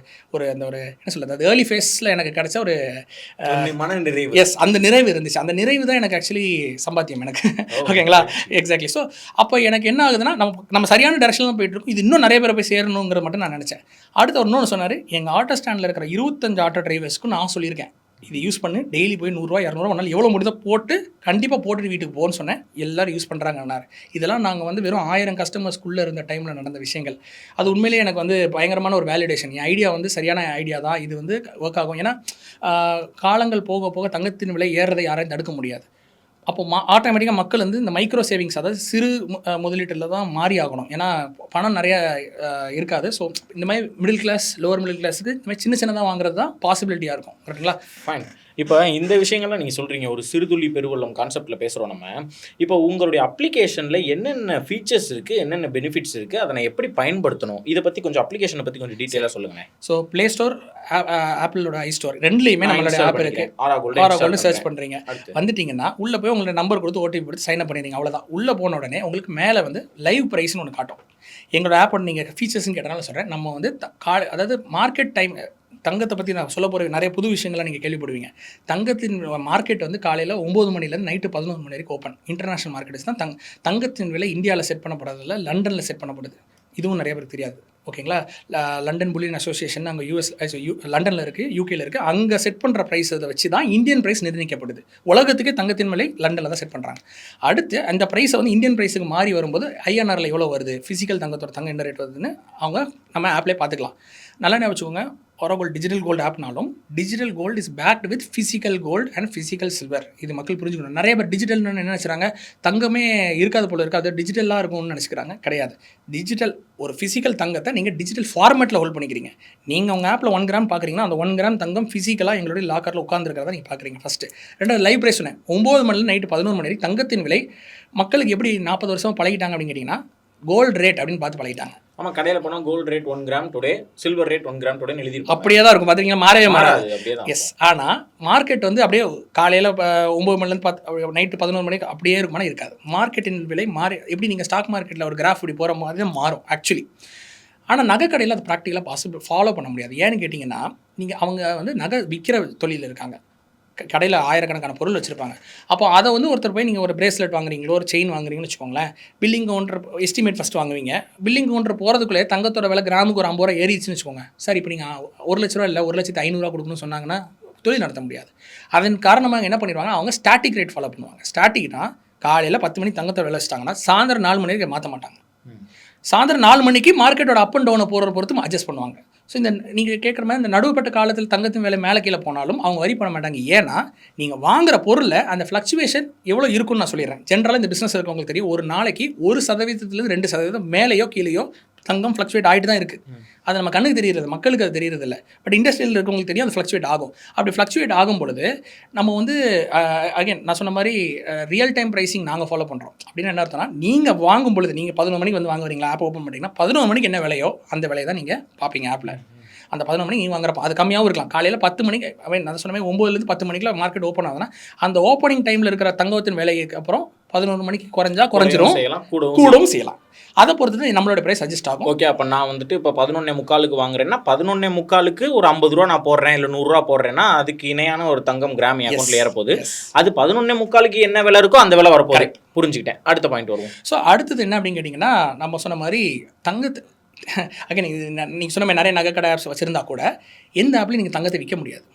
ஒரு அந்த ஒரு என்ன சொல்கிறது, அது ஏர்லி ஃபேஸில் எனக்கு கிடைச்ச ஒரு மன நிறைவு. எஸ், அந்த நிறைவு இருந்துச்சு. அந்த நிறைவு தான் எனக்கு ஆக்சுவலி சம்பாத்தியம் எனக்கு. ஓகேங்களா, எக்ஸாக்ட்லி. ஸோ அப்போ எனக்கு என்ன ஆகுதுன்னா, நம்ம சரியான டேரக்ஷனில் தான் போயிட்டுருக்கோம். இது இன்னும் நிறைய பேரை போய் சேரணுங்கிற மட்டும் நான் நினச்சேன். அடுத்து ஒரு இன்னொன்று சொன்னார், எங்கள் ஆட்டோ ஸ்டாண்டில் இருக்கிற 25 ஆட்டோ டிரைவர்ஸ்க்கும் நான் சொல்லியிருக்கேன், இது யூஸ் பண்ணி டெய்லி போய் 100 ரூபா 200 ரூபா எவ்வளோ முடியுதோ போட்டு கண்டிப்பாக போட்டுட்டு வீட்டுக்கு போன்னு சொன்னேன். எல்லோரும் யூஸ் பண்ணுறாங்கன்னாரு. இதெல்லாம் நாங்கள் வந்து வெறும் 1000 கஸ்டமர்ஸ்குள்ளே இருந்த டைமில் நடந்த விஷயங்கள். அது உண்மையிலேயே எனக்கு வந்து பயங்கரமான ஒரு வேலிடேஷன். என் ஐடியா வந்து சரியான ஐடியா தான், இது வந்து ஒர்க் ஆகும். ஏன்னா காலங்கள் போக போக தங்கத்தின் விலை ஏறதை யாரையும் தடுக்க முடியாது. அப்போ ஆட்டோமேட்டிக்காக மக்கள் வந்து இந்த மைக்ரோ சேவிங்ஸ், அதாவது சிறு முதலீட்டில் தான் மாறி ஆகணும். ஏன்னா பணம் நிறையா இருக்காது. ஸோ இந்த மாதிரி மிடில் கிளாஸ், லோவர் மிடில் கிளாஸுக்கு இந்த மாதிரி சின்ன சின்னதாக வாங்குறது தான் பாசிபிலிட்டியாக இருக்கும். கரெக்டுங்களா? ஃபைன். இப்போ இந்த விஷயங்கள்லாம் நீங்கள் சொல்கிறீங்க, ஒரு சிறுதுளி பெருவெள்ளம் கான்செப்டில் பேசுகிறோம் நம்ம. இப்போ உங்களுடைய அப்ளிகேஷனில் என்னென்ன ஃபீச்சர்ஸ் இருக்குது, என்னென்ன பெனிஃபிட்ஸ் இருக்குது, அதை நான் எப்படி பயன்படுத்தணும், இதை பற்றி கொஞ்சம் அப்ளிகேஷனை பற்றி கொஞ்சம் டீட்டெயிலாக சொல்லுங்கள். ஸோ ப்ளே ஸ்டோர், ஆப்பிளோட ஐ ஸ்டோர் ரெண்டுலேயுமே நம்மளோட ஆப் இருக்குது. ஆராகோல்டு சர்ச் பண்ணுறீங்க, வந்துட்டிங்கன்னா உள்ளே போய் உங்களோட நம்பர் கொடுத்து ஓடிபி கொடுத்து சைன் அப் பண்ணிடுங்க. அவ்வளோதான். உள்ளே போன உடனே உங்களுக்கு மேலே வந்து லைவ் ப்ரைஸ்னு ஒன்று காட்டும். எங்களோட ஆப்போட நீங்கள் ஃபீச்சர்ஸ்ன்னு கேட்டனால சொல்கிறேன். நம்ம வந்து அதாவது மார்க்கெட் டைம், தங்கத்தை பற்றி நான் சொல்ல போகிற நிறைய புது விஷயங்கள்லாம் நீங்கள் கேள்விப்படுவீங்க. தங்கத்தின் மார்க்கெட் வந்து காலையில் 9 மணிலேருந்து நைட்டு 11 மணி வரைக்கும் ஓப்பன். இன்டர்நேஷனல் மார்க்கெட்ஸ் தான். தங்கத்தின் விலை இந்தியாவில் செட் பண்ணப்படுறதில்ல, லண்டனில் செட் பண்ணப்படுது. இதுவும் நிறைய பேருக்கு தெரியாது. ஓகேங்களா? லண்டன் புல்லியன் அசோசியேஷன் அங்கே லண்டனில் இருக்குது, யூகேயில் இருக்குது. அங்கே செட் பண்ணுற ப்ரைஸ் அதை வச்சு தான் இந்தியன் ப்ரைஸ் நிர்ணயிக்கப்படுது. உலகத்துக்கே தங்கத்தின் விலை லண்டனில் தான் செட் பண்ணுறாங்க. அடுத்து அந்த ப்ரைஸை வந்து இந்தியன் ப்ரைஸுக்கு மாறி வரும்போது ஐஎன்ஆரில் எவ்வளோ வருது, ஃபிசிக்கல் தங்கத்தோட தங்கம் என்ன ரேட் வருதுன்னு அவங்க நம்ம ஆப்லேயே பார்த்துக்கலாம். நல்லா ஞாபகம் வச்சுக்கோங்க, ஆராகோல்டு டிஜிட்டல் கோல்டு ஆப்னாலும் digital gold is backed with physical gold and physical silver. இது மக்கள் புரிஞ்சுக்கணும். நிறைய பேர் டிஜிட்டல்னு என்ன நினச்சிக்கிறாங்க, தங்கமே இருக்காது போல இருக்காது, டிஜிட்டலாக இருக்கும்னு நினச்சிக்கிறாங்க. கிடையாது. டிஜிட்டல் ஒரு ஃபிசிக்கல் தங்கத்தை நீங்கள் டிஜிட்டல் ஃபார்மேட்டில் ஹோல்ட் பண்ணிக்கிறீங்க. நீங்கள் உங்கள் ஆப்பில் 1 கிராம் பார்க்குறீங்கன்னா அந்த 1 கிராம் தங்கம் ஃபிசிக்கலாக எங்களுடைய லாக்கரில் உட்காந்துருக்கிறத நீங்கள் பார்க்குறீங்க. ஃபஸ்ட்டு. ரெண்டாவது லைவ் ப்ரைஸ் சொன்னேன். 9 மணிலேருந்து நைட்டு 11 மணி வரைக்கும் தங்கத்தின் விலை மக்களுக்கு எப்படி 40 வருஷமாக பழகிட்டாங்க அப்படின்னு கேட்டிங்கன்னா, கோல்டு ரேட் அப்படின்னு பார்த்து பழகிட்டாங்க. ஆமாம், கடையில் போனால் gold rate 1 gram today, silver rate 1 gram today எழுதி அப்படியே தான் இருக்கும். பார்த்தீங்கன்னா மாறவே மாறாது. எஸ். ஆனால் மார்க்கெட் வந்து அப்படியே காலையில் 9 மணிலேருந்து நைட்டு 11 மணிக்கு அப்படியே இருக்குமானா இருக்காது. மார்க்கெட்டின் விலை மாறி எப்படி நீங்கள் ஸ்டாக் மார்க்கெட்டில் ஒரு கிராஃப் இப்படி போகிற மாதிரி தான் மாறும் ஆக்சுவலி. ஆனால் நகை கடையில் அது ப்ராக்டிக்கலாக ஃபாலோ பண்ண முடியாது. ஏன்னு கேட்டிங்கன்னா, அவங்க வந்து நகை விற்கிற தொழில் இருக்காங்க. கடையில் ஆயிரக்கணக்கான பொருள் வச்சுருப்பாங்க. அப்போ அதை வந்து ஒருத்தர் போய் நீங்கள் ஒரு பிரேஸ்லெட் வாங்குறீங்களோ, ஒரு செயின் வாங்குறீங்கன்னு வச்சுக்கோங்களேன், பில்லிங் கவுண்டர் எஸ்டிமேட் ஃபஸ்ட்டு வாங்குவீங்க. பில்லிங் கவுண்டர் போகிறதுக்குள்ளே தங்கத்தோட விலை கிராமுக்கு ஒரு 50 ரூபா ஏறிச்சுன்னு வச்சுக்கோங்க. சார் இப்போ நீங்கள் 1 லட்ச ரூபா இல்லை 1,500,000 கொடுக்கணும்னு சொன்னாங்கன்னா தொழில் நடத்த முடியாது. அதன் காரணமாக என்ன பண்ணிடுவாங்க, அவங்க ஸ்டாட்டிக் ரேட் ஃபாலோ பண்ணுவாங்க. ஸ்டாட்டிக்னா காலையில் 10 மணிக்கு தங்கத்தோட விலை வச்சுட்டாங்கன்னா சாயந்தரம் 4 மணி வரைக்கும் மாற்ற மாட்டாங்க. சாயந்தரம் 4 மணிக்கு மார்க்கெட்டோட அப் அண்ட் டவுனை போகிற பொறுத்து அட்ஜஸ்ட் பண்ணுவாங்க. ஸோ இந்த நீங்கள் கேட்குற மாதிரி இந்த நடுவுப்பட்ட காலத்தில் தங்கத்தின் விலை மேலே கீழே போனாலும் அவங்க வரி பண்ண மாட்டாங்க. ஏன்னா நீங்கள் வாங்குற பொருளில் அந்த ஃப்ளக்சுவேஷன் எவ்வளோ இருக்குன்னு நான் சொல்லிடுறேன். ஜென்ரலாக இந்த பிஸ்னஸ் இருக்கவங்களுக்கு தெரியும், ஒரு நாளைக்கு 1% 2% மேலேயோ கீழேயோ தங்கம் ஃப்ளக்சுவேட் ஆகிட்டு தான் இருக்குது. அது நம்ம கண்ணுக்கு தெரியுறது, மக்களுக்கு அது தெரியுறது இல்லை. பட் இண்டஸ்ட்ரியில் இருக்கவங்களுக்கு தெரியும் அது ஃப்ளக்சுவேட் ஆகும். அப்படி ஃப்ளக்சுவேட் ஆகும் பொழுது நம்ம வந்து அகைன் நான் சொன்ன மாதிரி ரியல் டைம் ப்ரைஸிங் நாங்கள் ஃபாலோ பண்ணுறோம். அப்படின்னு என்ன அர்த்தம்னா, நீங்கள் வாங்கும் பொழுது நீங்கள் 11 மணிக்கு வந்து வாங்குறீங்களா, ஆப் ஓப்பன் பண்ணிங்கன்னா 11 மணிக்கு என்ன விலையோ அந்த விலையை தான் நீங்கள் பார்ப்பீங்க ஆப்பில். அந்த 11 மணிக்கு நீங்கள் வாங்குறப்ப அது கம்மியாகவும் இருக்கலாம். காலையில் 10 மணிக்கு நான் சொன்ன மாதிரி 9லேருந்து 10 மணிக்குள்ள மார்க்கெட் ஓப்பன் ஆகுதுன்னா அந்த ஓப்பனிங் டைமில் இருக்கிற தங்கத்தின் விலைக்கு அப்புறம் 11 மணிக்கு குறைஞ்சிரும், செய்யலாம், கூடவும் செய்யலாம். அதை பொறுத்து தான் நம்மளோட ப்ரைஸ் அட்ஜஸ்ட் ஆகும். ஓகே, அப்போ நான் வந்துட்டு இப்போ 11.25 வாங்குறேன்னா 11.25 ஒரு 50 ரூபா நான் போடுறேன், இல்லை 100 ரூபா போடுறேன்னா அதுக்கு இணையான ஒரு தங்கம் கிராம் அக்கௌண்ட்ல ஏறப்போகுது. அது 11.25 என்ன விலை இருக்கோ அந்த விலை வரப்போகுது. புரிஞ்சுக்கிட்டேன். அடுத்த பாயிண்ட் வருவோம். ஸோ அடுத்தது என்ன அப்படின்னு கேட்டிங்கன்னா, நம்ம சொன்ன மாதிரி தங்கத்தை அங்கே நீங்கள் சொன்ன மாதிரி நிறைய நகை கடை வச்சுருந்தா கூட எந்த ஆப்லையும் நீங்கள் தங்கத்தை விற்க முடியாது.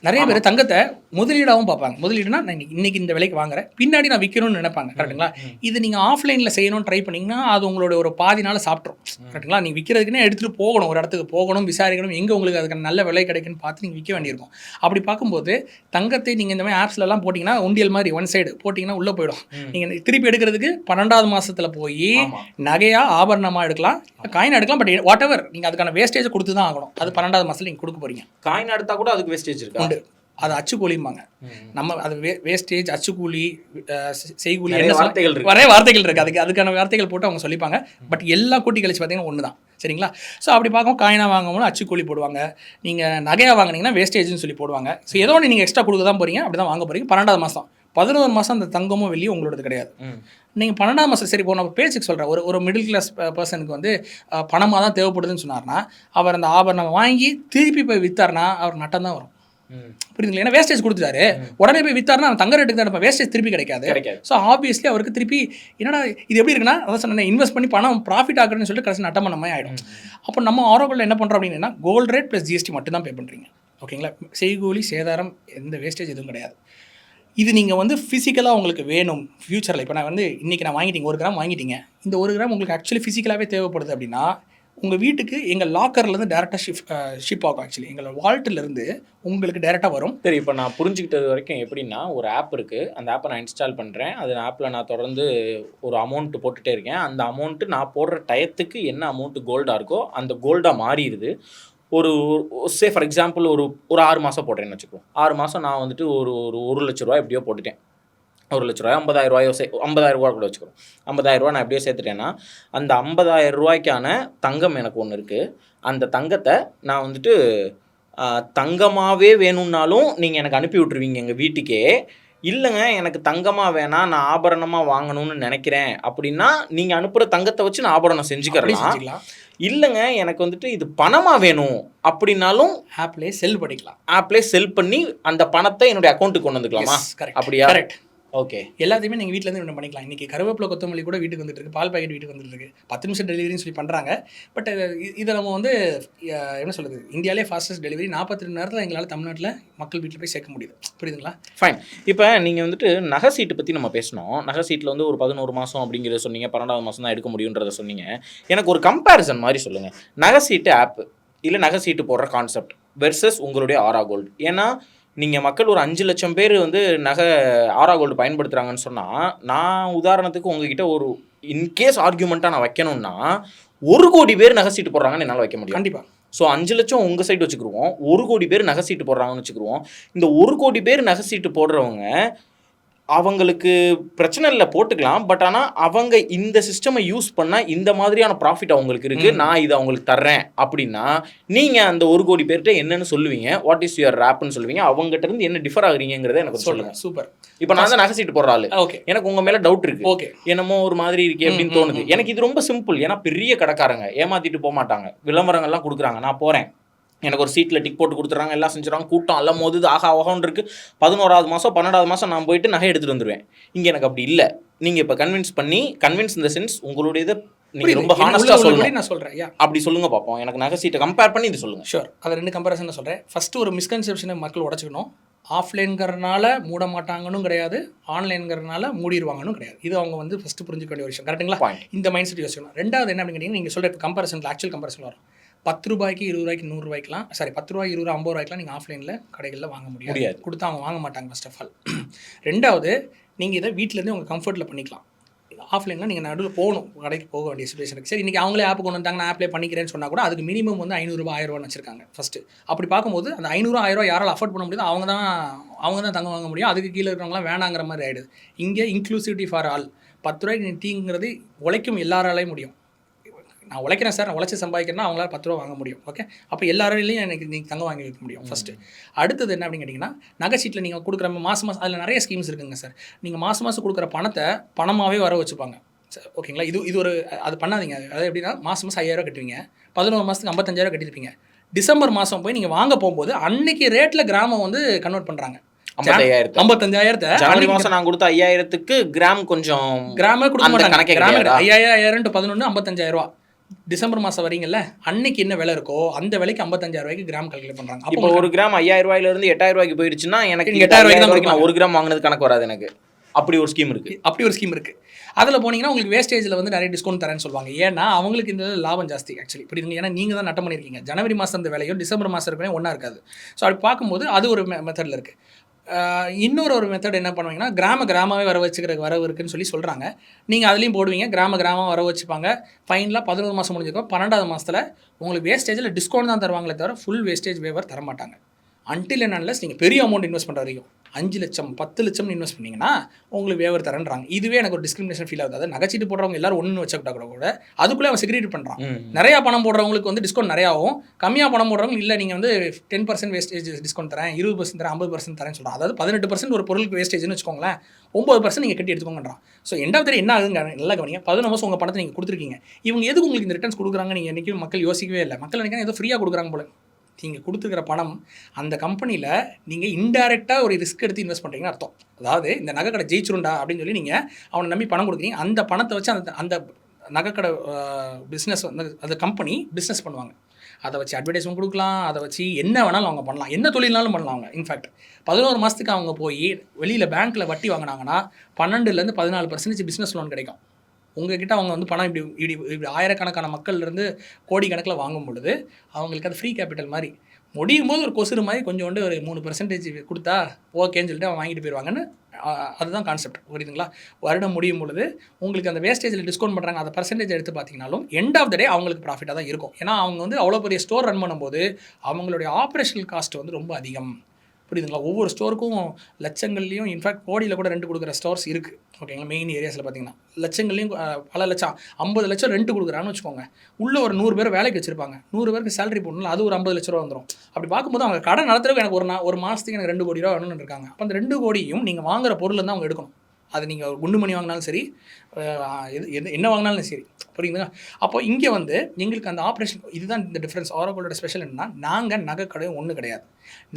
நிறைய பேர் தங்கத்தை முதலீடாகவும் பார்ப்பாங்க. முதலீடுனா நான் இன்னைக்கு இந்த விலைக்கு வாங்குறேன், பின்னாடி நான் விற்கணும்னு நினைப்பாங்க. கரெக்டுங்களா? இது நீங்கள் ஆஃப்லைனில் செய்யணும்னு ட்ரை பண்ணிங்கன்னா அது உங்களோட ஒரு பாதினால சாப்பிட்ரும். கரெக்டுங்களா? நீங்கள் விற்கிறதுக்குன்னே எடுத்துகிட்டு போகணும், ஒரு இடத்துக்கு போகணும், விசாரிக்கணும், எங்கே உங்களுக்கு அதுக்கு நல்ல விலை கிடைக்குன்னு பார்த்து நீங்கள் விற்க வேண்டியிருக்கும். அப்படி பார்க்கும்போது தங்கத்தை நீங்கள் இந்த மாதிரி ஆப்ஸ்லலாம் போட்டிங்கன்னா உண்டியல் மாதிரி ஒன் சைடு போட்டிங்கன்னா உள்ளே போயிடும். நீங்கள் திருப்பி எடுக்கிறதுக்கு 12வது மாதத்தில் போய் நகையாக ஆபரணமாக எடுக்கலாம், காயின் எடுக்கலாம். பட் வாட் எவர் நீங்கள் அதுக்கான வேஸ்டேஜை கொடுத்து தான் ஆகணும். அது 12வது மாதத்தில் நீங்கள் கொடுக்க போகிறீங்க. காயின் எடுத்தால் கூட அதுக்கு வேஸ்டேஜ் உண்டு. அது அச்சுக்கூலிம்பாங்க. நம்ம அது வேஸ்டேஜ், அச்சுக்கூலி, செய்கூலி, நிறைய வார்த்தைகள் இருக்குது. அதுக்கான வார்த்தைகள் போட்டு அவங்க சொல்லிப்பாங்க. பட் எல்லா கூட்டி கழிச்சு பார்த்தீங்கன்னா ஒன்று தான். சரிங்களா? ஸோ அப்படி பார்க்கும் காயினாக வாங்கும்போது அச்சுக்கூலி போடுவாங்க, நீங்கள் நகையாக வாங்கினீங்கன்னா வேஸ்டேஜ்னு சொல்லி போடுவாங்க. ஸோ ஏதோ ஒன்று நீங்கள் எக்ஸ்ட்ரா கொடுக்க தான் போகிறீங்க, அப்படி தான் வாங்க போகிறீங்க. 12வது மாதம் 11 மாதம் அந்த தங்கமும் வெள்ளியும் உங்களோடது கிடையாது. நீங்கள் 12வது மாதம் சரி இப்போ நம்ம பேச்சுக்கு சொல்கிறேன், ஒரு மிடில் கிளாஸ் பர்சனுக்கு வந்து பணமாக தான் தேவைப்படுதுன்னு சொன்னார்னா அவர் அந்த ஆபரணம் வாங்கி திருப்பி போய் விற்றார்னா அவர் நட்டம் தான் வரும். புரியுதுங்களா? ஏன்னா வேஸ்டேஜ் கொடுத்துட்டாரு, உடனே போய் வித்தாருன்னா தங்க ரேட்டுக்கு தான் வேஸ்டேஜ் திருப்பி கிடைக்காது. ஸோ ஆப்வியஸ்லி அவருக்கு திருப்பி என்னடா இது எப்படி இருக்குன்னா, அதான் சொன்னேன், இன்வெஸ்ட் பண்ணி பணம் ப்ராஃபிட் ஆகுறதுன்னு சொல்லிட்டு கடைசி நட்டம் பண்ண மாதிரி ஆகிடும். அப்போ நம்ம ஆரோக்கியம் என்ன பண்ணுறோம் அப்படின்னா கோல்டு ரேட் ப்ளஸ் ஜிஎஸ்டி மட்டும் தான் பே பண்ணுறீங்க. ஓகேங்களா? செய்கூலி சேதாரம் எந்த வேஸ்டேஜ் எதுவும் கிடையாது. இது நீங்கள் வந்து ஃபிசிக்கலாக உங்களுக்கு வேணும் ஃப்யூச்சரில். இப்போ நான் வந்து இன்றைக்கி நான் வாங்கிட்டீங்க 1 கிராம் வாங்கிட்டீங்க, இந்த 1 கிராம் உங்களுக்கு ஆக்சுவலி ஃபிசிக்கலாகவே தேவைப்படுது அப்படின்னா உங்கள் வீட்டுக்கு எங்கள் லாக்கர்லேருந்து டேரெக்டாக ஷிப் ஆகும். ஆக்சுவலி எங்களோட வால்ட்டிலேருந்து உங்களுக்கு டேரெக்டாக வரும். சரி, இப்போ நான் புரிஞ்சுக்கிட்டது வரைக்கும் எப்படின்னா, ஒரு ஆப் இருக்குது, அந்த ஆப்பை நான் இன்ஸ்டால் பண்ணுறேன், அது ஆப்பில் நான் தொடர்ந்து ஒரு அமௌண்ட்டு போட்டுகிட்டே இருக்கேன். அந்த அமௌண்ட்டு நான் போடுற டயத்துக்கு என்ன அமௌண்ட்டு கோல்டாக இருக்கோ அந்த கோல்டாக மாறிடுது. ஒரு ஃபார் எக்ஸாம்பிள் ஒரு 6 மாதம் போடுறேன்னு வச்சுக்கோம். 6 மாதம் நான் வந்துட்டு ஒரு 1 லட்ச ரூபா எப்படியோ போட்டுட்டேன். 1 லட்ச ரூபாய் 50,000 ரூபா கூட வச்சுக்கிறோம். 50,000 ரூபா நான் எப்படியோ சேர்த்துட்டேன்னா அந்த 50,000 ரூபாய்க்கான தங்கம் எனக்கு ஒன்று இருக்குது. அந்த தங்கத்தை நான் வந்துட்டு தங்கமாகவே வேணும்னாலும் நீங்கள் எனக்கு அனுப்பி விட்ருவீங்க எங்கள் வீட்டுக்கே. இல்லைங்க எனக்கு தங்கமாக வேணாம், நான் ஆபரணமாக வாங்கணும்னு நினைக்கிறேன் அப்படின்னா நீங்கள் அனுப்புகிற தங்கத்தை வச்சு நான் ஆபரணம் செஞ்சுக்கலாம். இல்லைங்க எனக்கு வந்துட்டு இது பணமாக வேணும் அப்படின்னாலும் ஆப்லேயே செல் பண்ணிக்கலாம். ஆப்லேயே செல் பண்ணி அந்த பணத்தை என்னுடைய அக்கௌண்ட்டுக்கு கொண்டு வந்துக்கலாமா? அப்படியா? கரெக்ட். ஓகே, எல்லாத்தையுமே நீங்கள் வீட்டிலேருந்து ஒன்று பண்ணிக்கலாம். இன்றைக்கி கருவேப்பிலை கொத்தமல்லி கூட வீட்டுக்கு வந்துட்டு இருக்கு, பால் பாக்கெட் வீட்டுக்கு வந்துட்டு இருக்கு, 10 நிமிஷம் டெலிவரின்னு சொல்லி பண்ணுறாங்க. பட் இதை நம்ம வந்து என்ன சொல்கிறது, இந்தியாவிலே ஃபாஸ்டஸ்ட் டெலிவரி 42 நேரத்தில் எங்களால் தமிழ்நாட்டில் மக்கள் வீட்டில் போய் சேர்க்க முடியுது. புரியுதுங்களா? ஃபைன். இப்போ நீங்கள் வந்துட்டு நகை சீட்டு பற்றி நம்ம பேசணும். நகை சீட்டில் வந்து ஒரு 11 மாதம் அப்படிங்கிறத சொன்னீங்க, 12வது மாதம் தான் எடுக்க முடியுன்றதை சொன்னீங்க. எனக்கு ஒரு கம்பேரிசன் மாதிரி சொல்லுங்கள், நகை சீட்டு ஆப்பு இல்லை நகை சீட்டு போடுற கான்செப்ட் வெர்சஸ் உங்களுடைய ஆரா கோல்டு. ஏன்னா நீங்கள் மக்கள் ஒரு 5 லட்சம் பேர் வந்து நகை ஆரா கோல்டு பயன்படுத்துகிறாங்கன்னு சொன்னால், நான் உதாரணத்துக்கு உங்ககிட்ட ஒரு இன்கேஸ் ஆர்கியூமெண்ட்டாக நான் வைக்கணும்னா 1 கோடி பேர் நகை சீட்டு போடுறாங்கன்னு என்னால் வைக்க முடியும். கண்டிப்பாக. ஸோ 5 லட்சம் உங்கள் சைடு வச்சுக்கிடுவோம், 1 கோடி பேர் நகை சீட்டு போடுறாங்கன்னு வச்சுக்கிடுவோம். இந்த 1 கோடி பேர் நகை சீட்டு போடுறவங்க அவங்களுக்கு பிரச்சனை இல்லை, போட்டுக்கலாம். பட் ஆனால் அவங்க இந்த சிஸ்டமை யூஸ் பண்ணால் இந்த மாதிரியான ப்ராஃபிட் அவங்களுக்கு இருக்குது, நான் இதை அவங்களுக்கு தர்றேன் அப்படின்னா நீங்கள் அந்த 1 கோடி பேர்கிட்ட என்னன்னு சொல்லுவீங்க? வாட் இஸ் யுவர் ரேப்னு சொல்லுவீங்க. அவங்ககிட்ட இருந்து என்ன டிஃபர் ஆகுறீங்கிறத எனக்கு சொல்லுங்கள். சூப்பர். இப்போ நான் தான் நகை சீட்டு போடுற ஆளு. ஓகே, எனக்கு உங்கள் மேலே டவுட் இருக்குது. ஓகே, என்னமோ ஒரு மாதிரி இருக்கே அப்படின்னு தோணுது. எனக்கு இது ரொம்ப சிம்பிள். ஏன்னா பெரிய கடைக்காரங்க ஏமாற்றிட்டு போக மாட்டாங்க, விளம்பரங்கள்லாம் கொடுக்குறாங்க. நான் போகிறேன், எனக்கு ஒரு சீட்டில் டிக் போட்டு கொடுத்துட்றாங்க, எல்லாம் செஞ்சுறாங்க, கூட்டம் எல்லாம் மோதுது, ஆகான்னு இருக்குது. 11வது மாதம் 12வது மாதம் நான் போயிட்டு நகை எடுத்துகிட்டு வந்துடுவேன். இங்கே எனக்கு அப்படி இல்லை. நீங்கள் இப்போ கன்வின்ஸ் இந்த சென்ஸ் உங்களுடைய இதை நீங்கள் ரொம்ப ஹானஸ்ட்டாக சொல்லுங்கள். நான் சொல்கிறேன், அப்படி சொல்லுங்கள் பார்ப்போம். எனக்கு நகை சீட்டை கம்பேர் பண்ணி இது சொல்லுங்கள். ஷூர். அதை 2 கம்பேரிசன் சொல்கிறேன். ஃபஸ்ட்டு ஒரு மிஸ்கன்செப்ஷனை மக்கள் உடச்சிக்கணும். ஆஃப்லைன்கிறனால மூட மாட்டாங்கன்னு கிடையாது, ஆன்லைன்கிறனால மூடிடுவாங்கன்னு கிடையாது. இது அவங்க வந்து ஃபஸ்ட்டு புரிஞ்சுக்க வேண்டிய ஒரு விஷயம். கரெக்டுங்களா? இந்த மைண்ட் செட் யோசிக்கணும். ரெண்டாவது என்ன அப்படின்னு கேட்டிங்கன்னா, நீங்கள் சொல்கிற கம்பேரிசனில் ஆக்சுவல் கம்பேரிசன் வரும். 10 ரூபாய்க்கு 20 ரூபாய்க்கு 100 ரூபாய்க்குலாம், சாரி 10 ரூபாய் 20 50 ரூபாய்க்குலாம் நீங்கள் ஆஃப்லைனில் கடைகளில் வாங்க முடியாது. கொடுத்தா அவங்க வாங்க மாட்டாங்க ஃபர்ஸ்ட் ஆஃப் ஆல். ரெண்டாவது, நீங்கள் இதை வீட்டிலேருந்து உங்கள் கம்ஃபர்ட்டில் பண்ணிக்கலாம். ஆஃப்லைனில் நீங்கள் நடுவில் போகணும், கடைக்கு போக வேண்டிய சுச்சுவேஷன் இருக்குது. சரி, இன்றைக்கி அவங்களே ஆப் கொண்டு வந்தாங்க, நான் ஆப்லே பண்ணிக்கிறேன்னு சொன்னால் கூட அதுக்கு மினிமம் வந்து 500 ரூபாய் 1000 ரூபான்னு வச்சிருக்காங்க ஃபஸ்ட்டு. அப்படி பார்க்கும்போது அந்த 500 1000 ரூபா யாரால் அஃபோர்ட் பண்ண முடியுது அவங்க தான் தங்க வாங்க முடியும். அதுக்கு கீழே இருக்கிறவங்களாம் வேணாங்கிற மாதிரி ஆகிடுது. இங்கே இன்க்ளூசிவிட்டி ஃபார் ஆல். 10 ரூபாய்க்கு டீங்கிறது உழைக்கும் எல்லாராலையும் முடியும். நான் உழைக்கிறேன் சார், நான் உழைச்சி சம்பாதிக்கிறேன்னா அவங்களால 10 ரூபா வாங்க முடியும். ஓகே, அப்போ எல்லாரையும் எனக்கு நீங்கள் தங்கம் வாங்கி வைக்க முடியும் ஃபஸ்ட்டு. அடுத்தது என்ன அப்படின்னு கேட்டிங்கன்னா, நகைச்சீட்டில் நீங்கள் கொடுக்குற மாதம் அதில் நிறைய ஸ்கீம்ஸ் இருக்குங்க சார். நீங்கள் மாதம் கொடுக்குற பணத்தை பணமாகவே வர வச்சுப்பாங்க. ஓகேங்களா, இது ஒரு அது பண்ணாதீங்க. அதாவது எப்படின்னா, மாதம் 5000 கட்டுவீங்க, 11 மாதத்துக்கு 55,000 கட்டியிருப்பீங்க. டிசம்பர் மாதம் போய் நீங்கள் வாங்க போகும்போது அன்னைக்கு ரேட்டில் கிராமம் வந்து கன்வெர்ட் பண்ணுறாங்க. 55,000 ஜனவரி மாதம் நான் கொடுத்த 5,000க்கு கிராம் கொஞ்சம் கிராமே கொடுக்க மாட்டாங்க. கிராம் 5,000 டு 11 55,000 ரூபா. டிசம்பர் மாதம் வரீங்கல்ல, அன்னைக்கு என்ன விலை இருக்கோ அந்த விலைக்கு 55,000 ரூபாய்க்கு கிராம் கால்குலேட் பண்ணுறாங்க. அப்போ ஒரு கிராம் 5,000 ரூபாயிலிருந்து 8,000 ரூபாய்க்கு போயிடுச்சுன்னா எனக்கு 8,000 ரூபாய்க்கு தான் ஒரு கிராம் வாங்கினது கணக்கு வராது எனக்கு. அப்படி ஒரு ஸ்கீம் இருக்குது. அதில் போனீங்கன்னா உங்களுக்கு வேஸ்டேஜில் வந்து நிறைய டிஸ்கவுண்ட் தரேன்னு சொல்லுவாங்க. ஏன்னா அவங்களுக்கு இந்த லாபம் ஜாஸ்தி ஆக்சுவலி. புரியுதுங்க, ஏன்னா நீங்கள் தான் நட்டம் பண்ணியிருக்கீங்க. ஜனவரி மாதம் அந்த விலையும் டிசம்பர் மாதம் இருக்கவே ஒன்றா இருக்காது. ஸோ அப்படி பார்க்கும்போது அது ஒரு மெத்தடில் இருக்குது. இன்னொரு மெத்தட் என்ன பண்ணுவீங்கன்னா, கிராமமே வர வரவு இருக்குன்னு சொல்கிறாங்க. நீங்கள் அதுலேயும் போடுவீங்க, கிராமமாக வர வச்சுப்பாங்க. ஃபைனலாக 11 மாதம் முடிஞ்சிருக்கும். 12வது மாதத்தில் உங்களுக்கு வேஸ்டேஜில் டிஸ்கவுண்ட் தான் தருவாங்களே தவிர ஃபுல் வேஸ்டேஜ் வேவர் தரமாட்டாங்க. அன்டில் அண்ட் அன்லெஸ் நீங்கள் பெரிய அமௌண்ட் இன்வெஸ்ட் பண்ணுற வரைக்கும் 5 லட்சம் 10 லட்சம் இன்வெஸ்ட் பண்ணிங்கன்னா உங்களுக்கு வேவர் தரேன்றாங்க. இதுவே எனக்கு ஒரு டிஸ்கிரிமினேஷன் ஃபீல் ஆகுது. அதாவது நகைச்சீட்டு போடுறவங்க எல்லாரும் ஒன்று வச்சுக்கிட்டா கூட அதுக்குள்ளே அவன் செக்ரேட் பண்ணுறான். நிறையா பணம் போடுறவங்களுக்கு வந்து டிஸ்கவுண்ட் நிறையாவும், கம்மியாக பணம் போடுறவங்க இல்லை நீங்கள் வந்து 10% வேஸ்டேஜ் டிஸ்கவுண்ட் தரேன், 20% தரேன், 50% தரேன்னு சொல்கிறான். அதாவது 18% ஒரு பொருளுக்கு வேஸ்டேஜ்னு வச்சுக்கோங்களேன், 9% நீங்கள் கட்டி எடுத்துக்கோங்கன்றான். ஸோ எண்ட் ஆஃப் த டே என்ன ஆகுதுங்க, நல்லா கவனிங்க. 11 மாதம் உங்கள் பணத்தை நீங்கள் கொடுத்துருக்கீங்க. இவங்க எதுக்கு உங்களுக்கு இந்த ரிட்டர்ன்ஸ் கொடுக்குறாங்க நீங்கள் என்றைக்கும் மக்கள் யோசிக்கவே இல்லை. மக்கள் நினைக்கிறேன் ஏதோ ஃப்ரீயாக கொடுக்குறாங்க போல. நீங்கள் கொடுத்துருக்கிற பணம் அந்த கம்பெனியில் நீங்கள் இன்டைரக்டாக ஒரு ரிஸ்க் எடுத்து இன்வெஸ்ட் பண்ணுறீங்கன்னு அர்த்தம். அதாவது இந்த நகைக்கடை ஜெயிச்சிருண்டா அப்படின்னு சொல்லி நீங்கள் அவனை நம்பி பணம் கொடுக்குறீங்க. அந்த பணத்தை வச்சு அந்த நகைக்கடை பிஸ்னஸ் வந்து அந்த கம்பெனி பிஸ்னஸ் பண்ணுவாங்க. அதை வச்சு அட்வர்டைஸ்மெண்ட் கொடுக்கலாம், அதை வச்சு என்ன வேணாலும் அவங்க பண்ணலாம், என்ன தொழில்னாலும் பண்ணலாம் அவங்க. இன்ஃபேக்ட் 11 மாதத்துக்கு அவங்க போய் வெளியில் பேங்க்கில் வட்டி வாங்கினாங்கன்னா 12% 14% பிஸ்னஸ் லோன் கிடைக்கும். உங்ககிட்ட அவங்க வந்து பணம் இப்படி ஆயிரக்கணக்கான மக்கள்லேருந்து கோடிக்கணக்கில் வாங்கும் பொழுது அவங்களுக்கு அது ஃப்ரீ கேபிட்டல் மாதிரி முடியும் போது ஒரு கொசுறு மாதிரி கொஞ்சோண்டு ஒரு 3% கொடுத்தா ஓகேன்னு சொல்லிட்டு அவன் வாங்கிட்டு போயிடுவாங்கன்னு. அதுதான் கான்செப்ட், புரியுதுங்களா? வருடம் முடியும் பொழுது உங்களுக்கு அந்த வேஸ்டேஜில் டிஸ்கவுண்ட் பண்ணுறாங்க, அந்த பர்சன்டேஜ் எடுத்து பார்த்தீங்கன்னாலும் எண்ட் ஆஃப் த டே அவங்களுக்கு ப்ராஃபிட்டாக தான் இருக்கும். ஏன்னா அவங்க வந்து அவ்வளோ பெரிய ஸ்டோர் ரன் பண்ணும்போது அவங்களுடைய ஆப்ரேஷனல் காஸ்ட் வந்து ரொம்ப அதிகம், புரியுதுங்களா? ஒவ்வொரு ஸ்டோருக்கும் லட்சங்கள்லையும், இன்ஃபேக்ட் கோடியில் கூட ரெண்ட் கொடுக்குற ஸ்டோர்ஸ் இருக்குது. ஓகேங்களா, மெயின் ஏரியாஸில் பார்த்தீங்கன்னா லட்சங்கள்லையும் பல லட்சம் 50 லட்சம் ரெண்ட் கொடுக்குறான்னு வச்சுக்கோங்க. உள்ளே ஒரு 100 பேர் வேலைக்கு வச்சுருப்பாங்க, 100 பேருக்கு சேலரி போடணும், அது ஒரு 50 லட்ச ரூபா வந்துடும். அப்படி பார்க்கும்போது அவங்க கடை நடத்துறதுக்கு எனக்கு ஒரு மாதத்துக்கு எனக்கு 2 கோடி ரூபா வேணும்னு இருக்காங்க. அப்போ அந்த 2 கோடியும் நீங்கள் வாங்குற பொருள் தான் அவங்க எடுக்கணும். அது நீங்கள் குண்டு மணி வாங்கினாலும் சரி, என்ன வாங்கினாலும் சரி, புரியுதுங்களா? அப்போ இங்கே வந்து எங்களுக்கு அந்த ஆப்ரேஷன் இதுதான் இந்த டிஃப்ரென்ஸ். ஆரோகோலோட ஸ்பெஷல் என்னன்னா, நாங்கள் நகை கடை ஒன்றும் கிடையாது,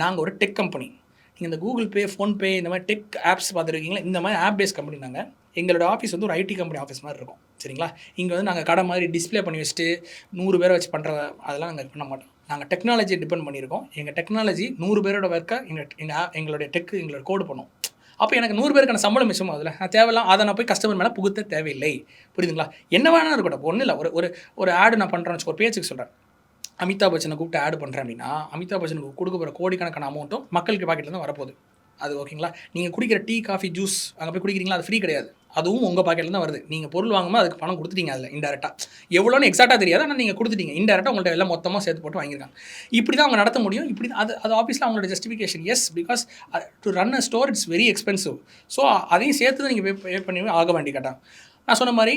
நாங்கள் ஒரு டெக் கம்பெனி. நீங்கள் இந்த கூகுள் பே, ஃபோன்பே இந்த மாதிரி டெக் ஆப்ஸ் பார்த்துருக்கீங்களா, இந்த மாதிரி ஆப் பேஸ் கம்பெனி. நாங்கள் எங்களோட ஆஃபீஸ் வந்து ஒரு ஐடி கம்பெனி ஆஃபீஸ் மாதிரி இருக்கும், சரிங்களா? இங்கே வந்து நாங்கள் கடை மாதிரி டிஸ்பிளே பண்ணி வச்சுட்டு 100 பேரை வச்சு பண்ணுற அதெல்லாம் நாங்கள் பண்ண மாட்டோம். நாங்கள் டெக்னாலஜியை டிபெண்ட் பண்ணியிருக்கோம். எங்கள் டெக்னாலஜி 100 பேரோட ஒர்க்கை எங்களுடைய டெக்கு எங்களோட கோடு பண்ணும். அப்போ எனக்கு 100 பேருக்கான சம்பளம் மிச்சமாக அதில் நான் தேவையில்லாம் அதை நான் போய் கஸ்டமர் மேலே புகுத்த தேவையில்லை, புரியுதுங்களா? என்ன வேணாலும் இருக்கட்டும், ஒன்றும் இல்லை. ஒரு ஆடு நான் பண்ணுறேன்னு வச்சுக்கோ, ஒரு பேச்சுக்கு சொல்கிறேன், அமிதாப் பச்சனை கூப்பிட்டு ஆட் பண்ணுறேன் அப்படின்னா அமிதாப் பச்சனுக்கு கொடுக்க போகிற கோடிக்கணக்கான அமௌண்ட்டும் மக்களுக்கு பாக்கெட்டில் தான் வரப்போகுது. அது ஓகேங்களா? நீங்கள் குடிக்கிற டீ, காஃபி, ஜூஸ் அங்கே போய் குடிக்கிறீங்களா, அது ஃப்ரீ கிடையாது, அதுவும் உங்கள் பாக்கெட்டில் தான் வருது. நீங்கள் பொருள் வாங்கும்போது அதுக்கு பணம் கொடுத்துட்டீங்க, அதில் இன்டெரக்டாக எவ்வளோன்னு எக்ஸாக்டாக தெரியாது, ஆனால் நீங்கள் கொடுத்துட்டீங்க. இன்டெரக்டாக உங்கள்கிட்ட எல்லாம் மொத்தமாக சேர்த்து போட்டு வாங்கியிருக்காங்க. இப்படி தான் அவங்க நடத்த முடியும். இப்படி அது ஆஃபீஸில் அவங்களோட justification. Yes, because to run a store it's very expensive. So அதையும் சேர்த்து தான் நீங்கள் பே பண்ணி ஆக வேண்டி கேட்டாங்க. நான் சொன்ன மாதிரி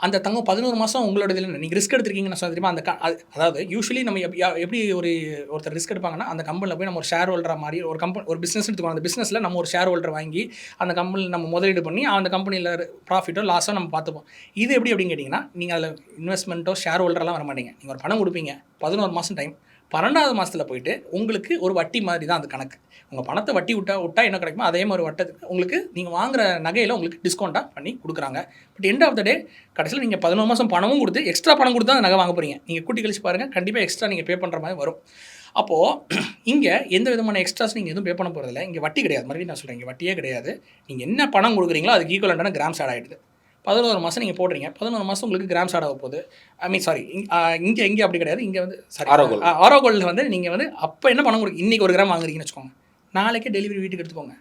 அந்த தங்கம் 11 மாதம் உங்களோட இதில் நீங்கள் ரிஸ்க் எடுத்துருக்கீங்கன்னு சொன்ன தெரியுமா? அதாவது யூஸ்வலி நம்ம எப்படி ஒருத்தர் ரிஸ்க் எடுப்பாங்கன்னா, அந்த கம்பெனியில் போய் நம்ம ஒரு ஷேர் ஹோல்டர் மாதிரி ஒரு பிஸ்னஸ் எடுத்துக்கணும். அந்த பிஸ்னஸில் நம்ம ஒரு ஷேர் ஹோல்டர் வாங்கி அந்த கம்பெனியில் நம்ம முதலீடு பண்ணி அந்த கம்பெனியில் ப்ராஃபிட்டோ லாஸோ நம்ம பார்த்துப்போம். இது எப்படி அப்படின்னு கேட்டிங்கன்னா, நீங்கள் அதில் இன்வெஸ்ட்மெண்ட்டோ ஷேர் ஹோல்டரெலாம் வர மாட்டீங்க. நீங்கள் ஒரு பணம் கொடுப்பீங்க, 11 மாதம் டைம், 12வது மாதத்தில் போயிட்டு உங்களுக்கு ஒரு வட்டி மாதிரி தான் அந்த கணக்கு. உங்கள் பணத்தை வட்டி விட்டா என்ன கிடைக்குமோ அதே மாதிரி வட்டத்துக்கு உங்களுக்கு நீங்கள் வாங்குற நகையில் உங்களுக்கு டிஸ்கவுண்ட்டாக பண்ணி கொடுக்குறாங்க. பட் எண்ட் ஆஃப் த டே கடைசியில் நீங்கள் 11 மாதம் பணமும் கொடுத்து எக்ஸ்ட்ரா பணம் கொடுத்து அந்த நகை வாங்க போகிறீங்க. நீங்கள் கூட்டி கழிச்சு பாருங்கள், கண்டிப்பாக எக்ஸ்ட்ரா நீங்கள் பே பண்ணுற மாதிரி வரும். அப்போது இங்கே எந்த விதமான எக்ஸ்ட்ராஸ் நீங்கள் எதுவும் பே பண்ண போகிறதில்ல. இங்கே வட்டி கிடையாது. மறுபடியும் நான் சொல்கிறேன், இங்கே வட்டியே கிடையாது. நீங்கள் என்ன பணம் கொடுக்குறீங்களோ அதுக்கு ஈக்குவலான கிராம்ஸ் ஆட் ஆகிடுது. 11 மாதம் நீங்கள் போடுறீங்க, 11 மாதம் உங்களுக்கு கிராம்ஸ் ஆட் ஆக போகுது. இங்கே அப்படி கிடையாது. இங்கே வந்து ஆரோகோல்டில் வந்து நீங்கள் வந்து அப்போ என்ன பணம் கொடுக்கு, இன்றைக்கி 1 கிராம் வாங்குறீங்கன்னு வச்சுக்கோங்க, நாளைக்கே டெலிவரி வீட்டுக்கு எடுத்துக்கோங்க,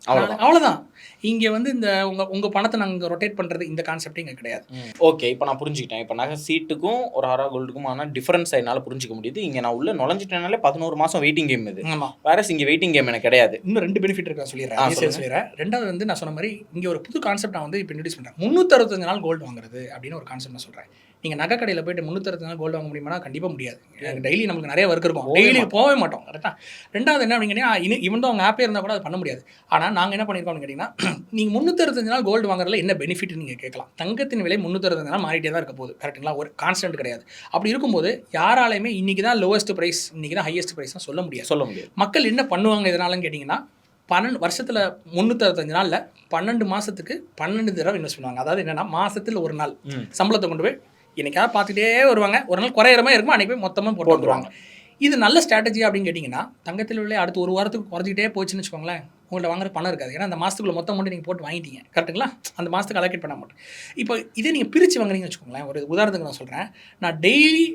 அவ்வளோதான். இங்கே வந்து இந்த உங்கள் பணத்தை நாங்கள் ரொட்டேட் பண்ணுறது இந்த கான்செப்ட் இங்கே கிடையாது. ஓகே, இப்போ நான் புரிஞ்சுக்கிட்டேன். இப்போ நகை சீட்டுக்கும் ஒரு ஆரோகோல்டுக்குமான டிஃபரன்ஸ் என்னால் புரிஞ்சிக்க முடியுது. இங்கே நான் உள்ள நுழைஞ்சிட்டனாலே 11 மாதம் வெயிட்டிங் கேம் இது. ஆமாம், வேற இங்கே வெயிட்டிங் கேம் எனக்கு கிடையாது. இன்னும் 2 பெனிஃபிட் இருக்கு, சொல்லிடுறேன். ரெண்டாவது வந்து நான் சொன்ன மாதிரி இங்கே ஒரு புது கான்செப்ட் நான் வந்து இப்போ இன்ட்ரடியூஸ் பண்ணுறேன். 365 நாள் கோல்டு வாங்குறது அப்படின்னு ஒரு கான்செப்ட் நான் சொல்கிறேன். நீங்கள் நகை கடையில் போயிட்டு 360 நாள் கோல்டு வாங்க முடியுமா? கண்டிப்பாக முடியாது. டெய்லி நமக்கு நிறைய ஒர்க் இருக்கும், டெய்லி போகவே மாட்டோம். கரெக்டாக. ரெண்டாவது என்ன அப்படிங்கன்னா, இவன் தான் அவங்க ஆப்பே இருந்தால் கூட அது பண்ண முடியாது. ஆனால் நாங்கள் என்ன பண்ணியிருக்கோம்னு கேட்டிங்கன்னா, நீங்கள் 365 நாள் கோல்டு வாங்குறதுல என்ன பெனிஃபிட் நீங்கள் கேட்கலாம். தங்கத்தின் விலை 365 நாள் மாறிட்டே தான் இருக்க போகுது, கரெக்டுங்களா? ஒரு கான்ஸ்டன்ட் கிடையாது. அப்படி இருக்கும்போது யாராலையுமே இன்றைக்கி தான் லோவஸ்ட் ப்ரைஸ், இன்றைக்கி தான் ஹையஸ்ட் ப்ரைஸ் சொல்ல முடியாது. மக்கள் என்ன பண்ணுவாங்க இதனாலன்னு கேட்டிங்கன்னா, வருஷத்தில் 365 நாளில் 12 மாதத்துக்கு 12 தடவை இன்வெஸ்ட் பண்ணுவாங்க. அதாவது என்னென்னா, மாதத்தில் ஒரு நாள் சம்பளத்தை கொண்டு போய் என்னைக்காவது பார்த்துட்டே வருவாங்க. ஒரு நாள் குறையிற மாதிரி இருக்கும், அன்றைக்கி போய் மொத்தமாக போட்டுருவாங்க. இது நல்ல ஸ்ட்ராட்டஜி அப்படின்னு கேட்டிங்கன்னா, தங்கத்தில் விலை அடுத்து ஒரு வாரத்துக்கு குறைஞ்சிட்டே போச்சுன்னு வச்சுக்கோங்களேன், உங்கள்கிட்ட வாங்குற பணம் இருக்காது. ஏன்னா அந்த மாதத்துக்குள்ள மொத்தம் மட்டும் நீங்கள் போட்டு வாங்கிட்டீங்க, கரெக்டுங்களா? அந்த மாதத்துக்கு அலோகேட் பண்ண மாட்டோம். இப்போ இதே நீங்கள் பிரித்து வாங்குறீங்கன்னு வச்சுக்கோங்களேன். ஒரு உதாரணத்துக்கு நான் சொல்கிறேன், நான் டெய்லி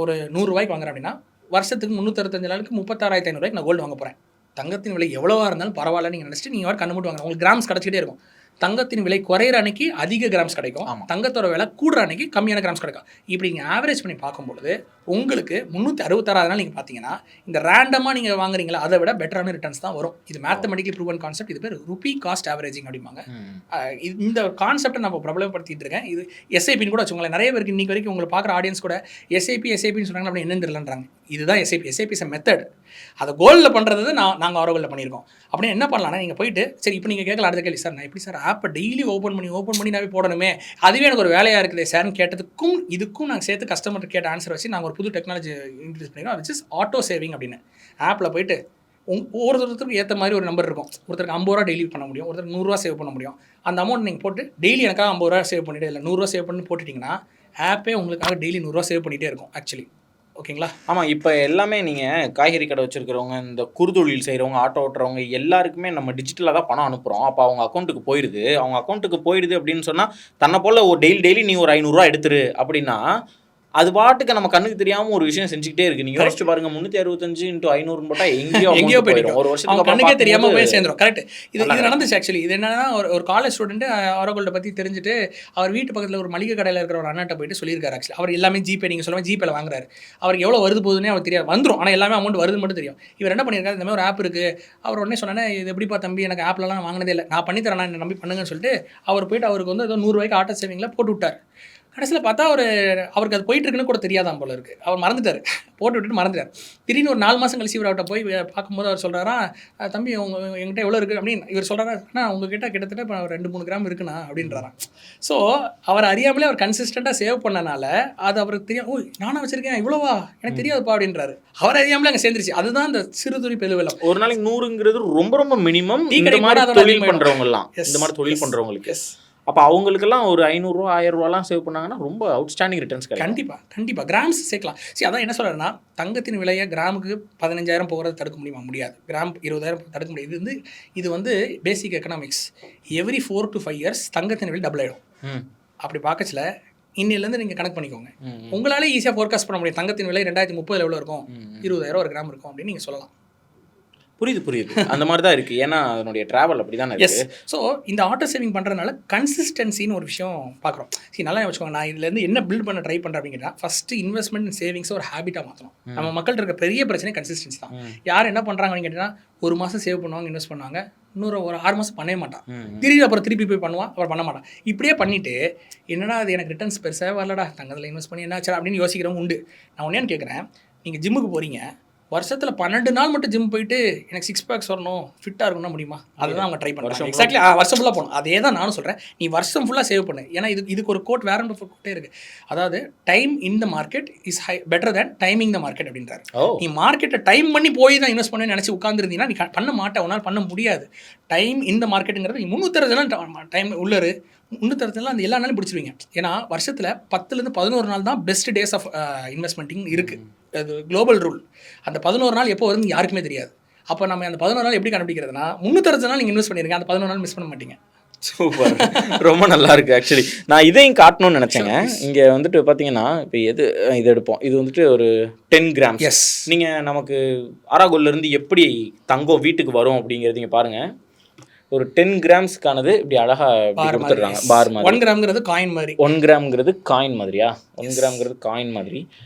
ஒரு 100 ரூபாய்க்கு வாங்குறேன் அப்படின்னா, வருஷத்துக்கு 365 நாளுக்கு 36,500 ரூபாய்க்கு நான் கோல்டு வாங்க போகிறேன். தங்கத்தின் விலை எவ்வளோவா இருந்தாலும் பரவாயில்ல நீங்கள் நினச்சிட்டு நீங்கள் கண்ணு மட்டும் வாங்க, உங்களுக்கு கிராம்ஸ் கிடச்சிக்கிட்டே இருக்கும். தங்கத்தின் விலை குறையிற அன்னைக்கு அதிக கிராம்ஸ் கிடைக்கும், தங்கத்தோட விலை கூடுற அன்னைக்கு கம்மியான கிராம்ஸ் கிடைக்கும். இப்படி நீங்கள் ஆவரேஜ் பண்ணி பார்க்கும்பொழுது உங்களுக்கு 366 நாள் நீங்கள் பார்த்தீங்கன்னா, இந்த ரேண்டமாக நீங்கள் வாங்குறீங்களா அதை விட பெட்டரான ரிட்டர்ன்ஸ் தான் வரும். இது மேத்தமெட்டிக்கலி ப்ரூவன் கான்செப்ட். இது பேர் ருபி காஸ்ட் ஆவரேஜிங் அப்படிம்பாங்க. இந்த கான்செப்டை நான் பிரபலப்படுத்திட்டு இருக்கேன். இது எஸ்ஐபின்னு கூட வச்சுக்கோங்களேன். நிறைய பேருக்கு இன்றைக்கி வரைக்கும் உங்களை பார்க்குற ஆடியன்ஸ் கூட எஸ்ஐபின்னு சொன்னாங்க அப்படி என்னன்னு தெரியலன்றாங்க. இதுதான் எஸ்ஐபி இஸ் மெத்தட். அதை கோல்டில் பண்ணுறது நாங்கள் ஆரோவில் பண்ணியிருக்கோம். அப்படின்னு என்ன பண்ணலாம்னா, நீங்கள் போயிட்டு சரி இப்போ நீங்கள் கேட்கலாம் அடுத்த கேள்வி, சார் நான் எப்படி சார் ஆப்பை டெய்லி ஓப்பன் பண்ணி நாவே போடணுமே, அதுவே எனக்கு ஒரு வேலையாக இருக்குது சார்னு கேட்டதுக்கும் இதுக்கும் நாங்கள் சேர்த்து கஸ்டமர் கேட்ட ஆன்சர் வச்சு நாங்கள் ஒரு புது டெக்னாலஜி இன்ட்ரடியூஸ் பண்ணிக்கிறோம். விச் இஸ் ஆட்டோ சேவிங் அப்படின்னு. ஆப்பில் போயிட்டு ஒருத்தருக்கு ஏற்ற மாதிரி ஒரு நம்பர் இருக்கும். ஒருத்தருக்கு 50 ரூபா டெய்லி பண்ண முடியும், ஒருத்தருக்கு 100 ரூபா சேவ் பண்ண முடியும். அந்த அமௌண்ட் நீங்கள் போட்டு டெய்லி எனக்காக 50 ரூபா சேவ் பண்ணிவிட்டு இல்லை 100 ரூபா சேவ் பண்ணி போட்டுட்டிங்கன்னா ஆப்பே உங்களுக்காக டெய்லி 100 ரூபா சேவ் பண்ணிகிட்டே இருக்கும் ஆக்சுவலி. ஓகேங்களா? ஆமாம். இப்போ எல்லாமே நீங்கள் காய்கறி கடை வச்சுருக்கிறவங்க, இந்த குறுதொழில் செய்கிறவங்க, ஆட்டோ ஓட்டுறவங்க எல்லாருக்குமே நம்ம டிஜிட்டலாக தான் பணம் அனுப்புகிறோம். அப்போ அவங்க அக்கௌண்ட்டுக்கு போயிடுது அப்படின்னு சொன்னால், தன்னை போல் ஒரு டெய்லி நீ ஒரு 500 ரூபா எடுத்துரு அப்படின்னா, அது பாட்டுக்கு நம்ம கண்ணுக்கு தெரியாமல் ஒரு விஷயம் செஞ்சுக்கிட்டே இருக்கு. நீங்கள் யோசிச்சு பாருங்க, 365 × 500 போட்டால் எங்கேயோ போயிடும். ஒரு வருஷத்துக்கு கண்ணுக்கே தெரியாமல் போய் சேர்ந்துடும். கரெக்ட். இது நடந்துச்சு ஆக்சுவலி. இது என்னன்னா, ஒரு காலேஜ் ஸ்டூடெண்ட் ஆரோகோல்டை பற்றி தெரிஞ்சுட்டு அவர் வீட்டு பக்கத்தில் ஒரு மளிகை கடையில் இருக்கிற ஒரு அண்ணாட்ட போயிட்டு சொல்லியிருக்காரு. ஆக்சுவலி அவர் எல்லாமே ஜிபே, நீங்கள் சொல்லுவாங்க ஜிபேல வாங்குறாரு. அவருக்கு எவ்வளோ வருது போகுதுன்னே அவர் தெரியாது, வந்துடும். ஆனால் எல்லாமே அமௌண்ட் வருதுன்னு மட்டும் தெரியும். இவர் என்ன பண்ணியிருக்காரு, இந்த மாதிரி ஒரு ஆப் இருக்குது. அவர் உடனே சொன்னேன், இது எப்படிப்பா தம்பி, எனக்கு ஆப்லலாம் நான் வாங்கினதே இல்லை, நான் பண்ணித்தரேன், என்ன நம்பி பண்ணுங்கன்னு சொல்லிட்டு அவர் போயிட்டு அவருக்கு வந்து ஏதோ 100 ரூபாய்க்கு ஆட்டோ சேவிங்கில் போட்டு விட்டார். கடைசியில் பார்த்தா அவருக்கு அது போயிட்டுருக்குன்னு கூட தெரியாதான் போல இருக்குது. அவர் மறந்துட்டார், போட்டு விட்டுட்டு மறந்துட்டார். திடீர்னு ஒரு 4 மாதம் கழிச்சு இவர் அவர்கிட்ட போய் பார்க்கும்போது அவர் சொல்கிறாரா, தம்பி எங்கிட்ட எவ்வளோ இருக்குது அப்படின்னு. இவர் சொல்கிறாரா, அண்ணா உங்ககிட்ட கிட்டத்தட்ட இப்போ 2-3 கிராம் இருக்குண்ணா அப்படின்றாராம். ஸோ அவர் அறியாமலே அவர் கன்சிஸ்டண்ட்டாக சேவ் பண்ணனால அது அவருக்கு தெரியும். ஓ நானும் வச்சிருக்கேன் இவ்வளோவா, எனக்கு தெரியாதுப்பா அப்படின்றாரு. அவர் அறியாமலே அங்கே சேர்ந்துருச்சு. அதுதான் அந்த சிறு துளி பெருவெள்ளம். ஒரு நாளைக்கு 100ங்கிறது ரொம்ப மினிமம். இந்த மாதிரி தொழில் பண்ணுறவங்கலாம், இந்த மாதிரி தொழில் பண்ணுறவங்களுக்கு அப்போ அவங்களுக்கெல்லாம் ஒரு 500 ரூபா 1000 ரூபாலாம் சேவ் பண்ணாங்கன்னா ரொம்ப அவுட்ஸ்டாண்டிங் ரிட்டர்ன்ஸ் கிடைக்கும். கண்டிப்பாக கிராம்ஸ் சேர்க்கலாம். சரி, அதான் என்ன சொல்கிறேன்னா, தங்கத்தின் விலையை கிராமுக்கு 15,000 போகிறது தடுக்க முடியாது. கிராம் 20,000 தடுக்க முடியாது. இது வந்து பேசிக் எக்கனாமிக்ஸ். எவ்ரி 4 to 5 years தங்கத்தின் விலை டபுள் ஆகிடும். அப்படி பார்க்கச்சில் இன்னிலேருந்து நீங்கள் கணக்கு பண்ணிக்கோங்க. உங்களாலே ஈஸியாக ஃபோர்காஸ்ட் பண்ண முடியும். தங்கத்தின் விலை 2030 எவ்வளோ இருக்கும், 20,000 ஒரு கிராம் இருக்கும் அப்படின்னு நீங்கள் சொல்லலாம். புரியுது. அந்த மாதிரி தான் இருக்குது. ஏன்னா அதனுடைய ட்ராவல் அப்படி தான் இருக்குது. ஸோ இந்த ஆட்டோ சேவிங் பண்ணுறதுனால கன்சிஸ்டன்சின்னு ஒரு விஷயம் பார்க்குறோம். சரி, நல்லா வச்சுக்கோங்க. நான் இதுலேருந்து என்ன பில்ட் பண்ண ட்ரை பண்ணுறேன் அப்படின்னா, ஃபஸ்ட்டு இன்வெஸ்ட்மெண்ட் அண்ட் சேவிங்ஸை ஒரு ஹேபிட்டாக மாற்றணும். நம்ம மக்கள்கிட்ட இருக்க பெரிய பிரச்சனை கன்சிஸ்டன்சி தான். யார் என்ன பண்ணுறாங்கன்னு கேட்டிங்கன்னா, ஒரு மாதம் சேவ் பண்ணுவாங்க, இன்வெஸ்ட் பண்ணுவாங்க, ஒரு 6 மாதம் பண்ணவே மாட்டான், திருப்பி போய் பண்ணுவான், அப்புறம் பண்ண மாட்டான். இப்படியே பண்ணிவிட்டு என்னடா அது எனக்கு ரிட்டர்ன்ஸ் பெருசாக வரலடா, தங்கத்தில் இன்வெஸ்ட் பண்ணி என்னாச்சு அப்படின்னு யோசிக்கிறவங்க உண்டு. நான் ஒன்னேன்னு கேட்குறேன், நீங்கள் ஜிம்முக்கு போகிறீங்க, வருஷத்தில் 12 நாள் மட்டும் ஜிம் போயிட்டு எனக்கு 6 பேக்ஸ் வரணும், ஃபிட்டாக இருக்கணும்னா முடியுமா? அதுதான் அவங்க ட்ரை பண்ணுறாங்க. எக்ஸாக்ட்லி வருஷம் ஃபுல்லாக போகணும். அதே தான் நானும் சொல்கிறேன். நீ வருஷம் ஃபுல்லாக சேவ் பண்ணு. ஏன்னா இதுக்கு ஒரு கோட் வேற கோட்டே இருக்குது. அதாவது time in the market is better than timing the market அப்படின்றாரு. நீ மார்க்கெட்டை டைம் பண்ணி போய் தான் இன்வெஸ்ட் பண்ணி நினச்சி உட்காந்துருந்தீங்கன்னா நீ பண்ண மாட்டேன், உன்னால் பண்ண முடியாது. டைம் இந்த மார்க்கெட்டுங்கிறது நீ 360 டைம் உள்ளரு 360 அந்த எல்லா நாளும் பிடிச்சிருவீங்க. ஏன்னா வருஷத்தில் 10லேருந்து 11 நாள் தான் பெஸ்ட் டேஸ் ஆஃப் இன்வெஸ்ட்மெண்ட்டிங் இருக்குது. அது குளோபல் ரூல். அந்த 11 நாள் எப்போ வருதுன்னு யாருக்குமே தெரியாது. அப்போ நம்ம அந்த 11 நாள் எப்படி கண்டுபிடிக்கிறதுனா, 360 நாள் நீங்கள் இன்வெஸ்ட் பண்ணிருங்க, அந்த 11 நாள் மிஸ் பண்ண மாட்டீங்க. சூப்பர், ரொம்ப நல்லா இருக்குது. ஆக்சுவலி நான் இதையும் காட்டணும்னு நினச்சேங்க. இங்கே வந்துட்டு பார்த்தீங்கன்னா, இப்போ இது எடுப்போம். இது வந்துட்டு ஒரு 10 கிராம். எஸ், நீங்கள் நமக்கு ஆராகோல்லேருந்து எப்படி தங்கம் வீட்டுக்கு வரும் அப்படிங்கிறது இங்கே பாருங்கள். ஒரு 10 கிராம்ஸ்க்கானது இப்படி அழகாக கொடுத்துட்றாங்க. பார் மாதிரி. 1 கிராம்ங்கிறது காயின் மாதிரி. 1 கிராம்ங்கிறது காயின் மாதிரியா? 1 கிராம்ங்கிறது காயின் மாதிரி.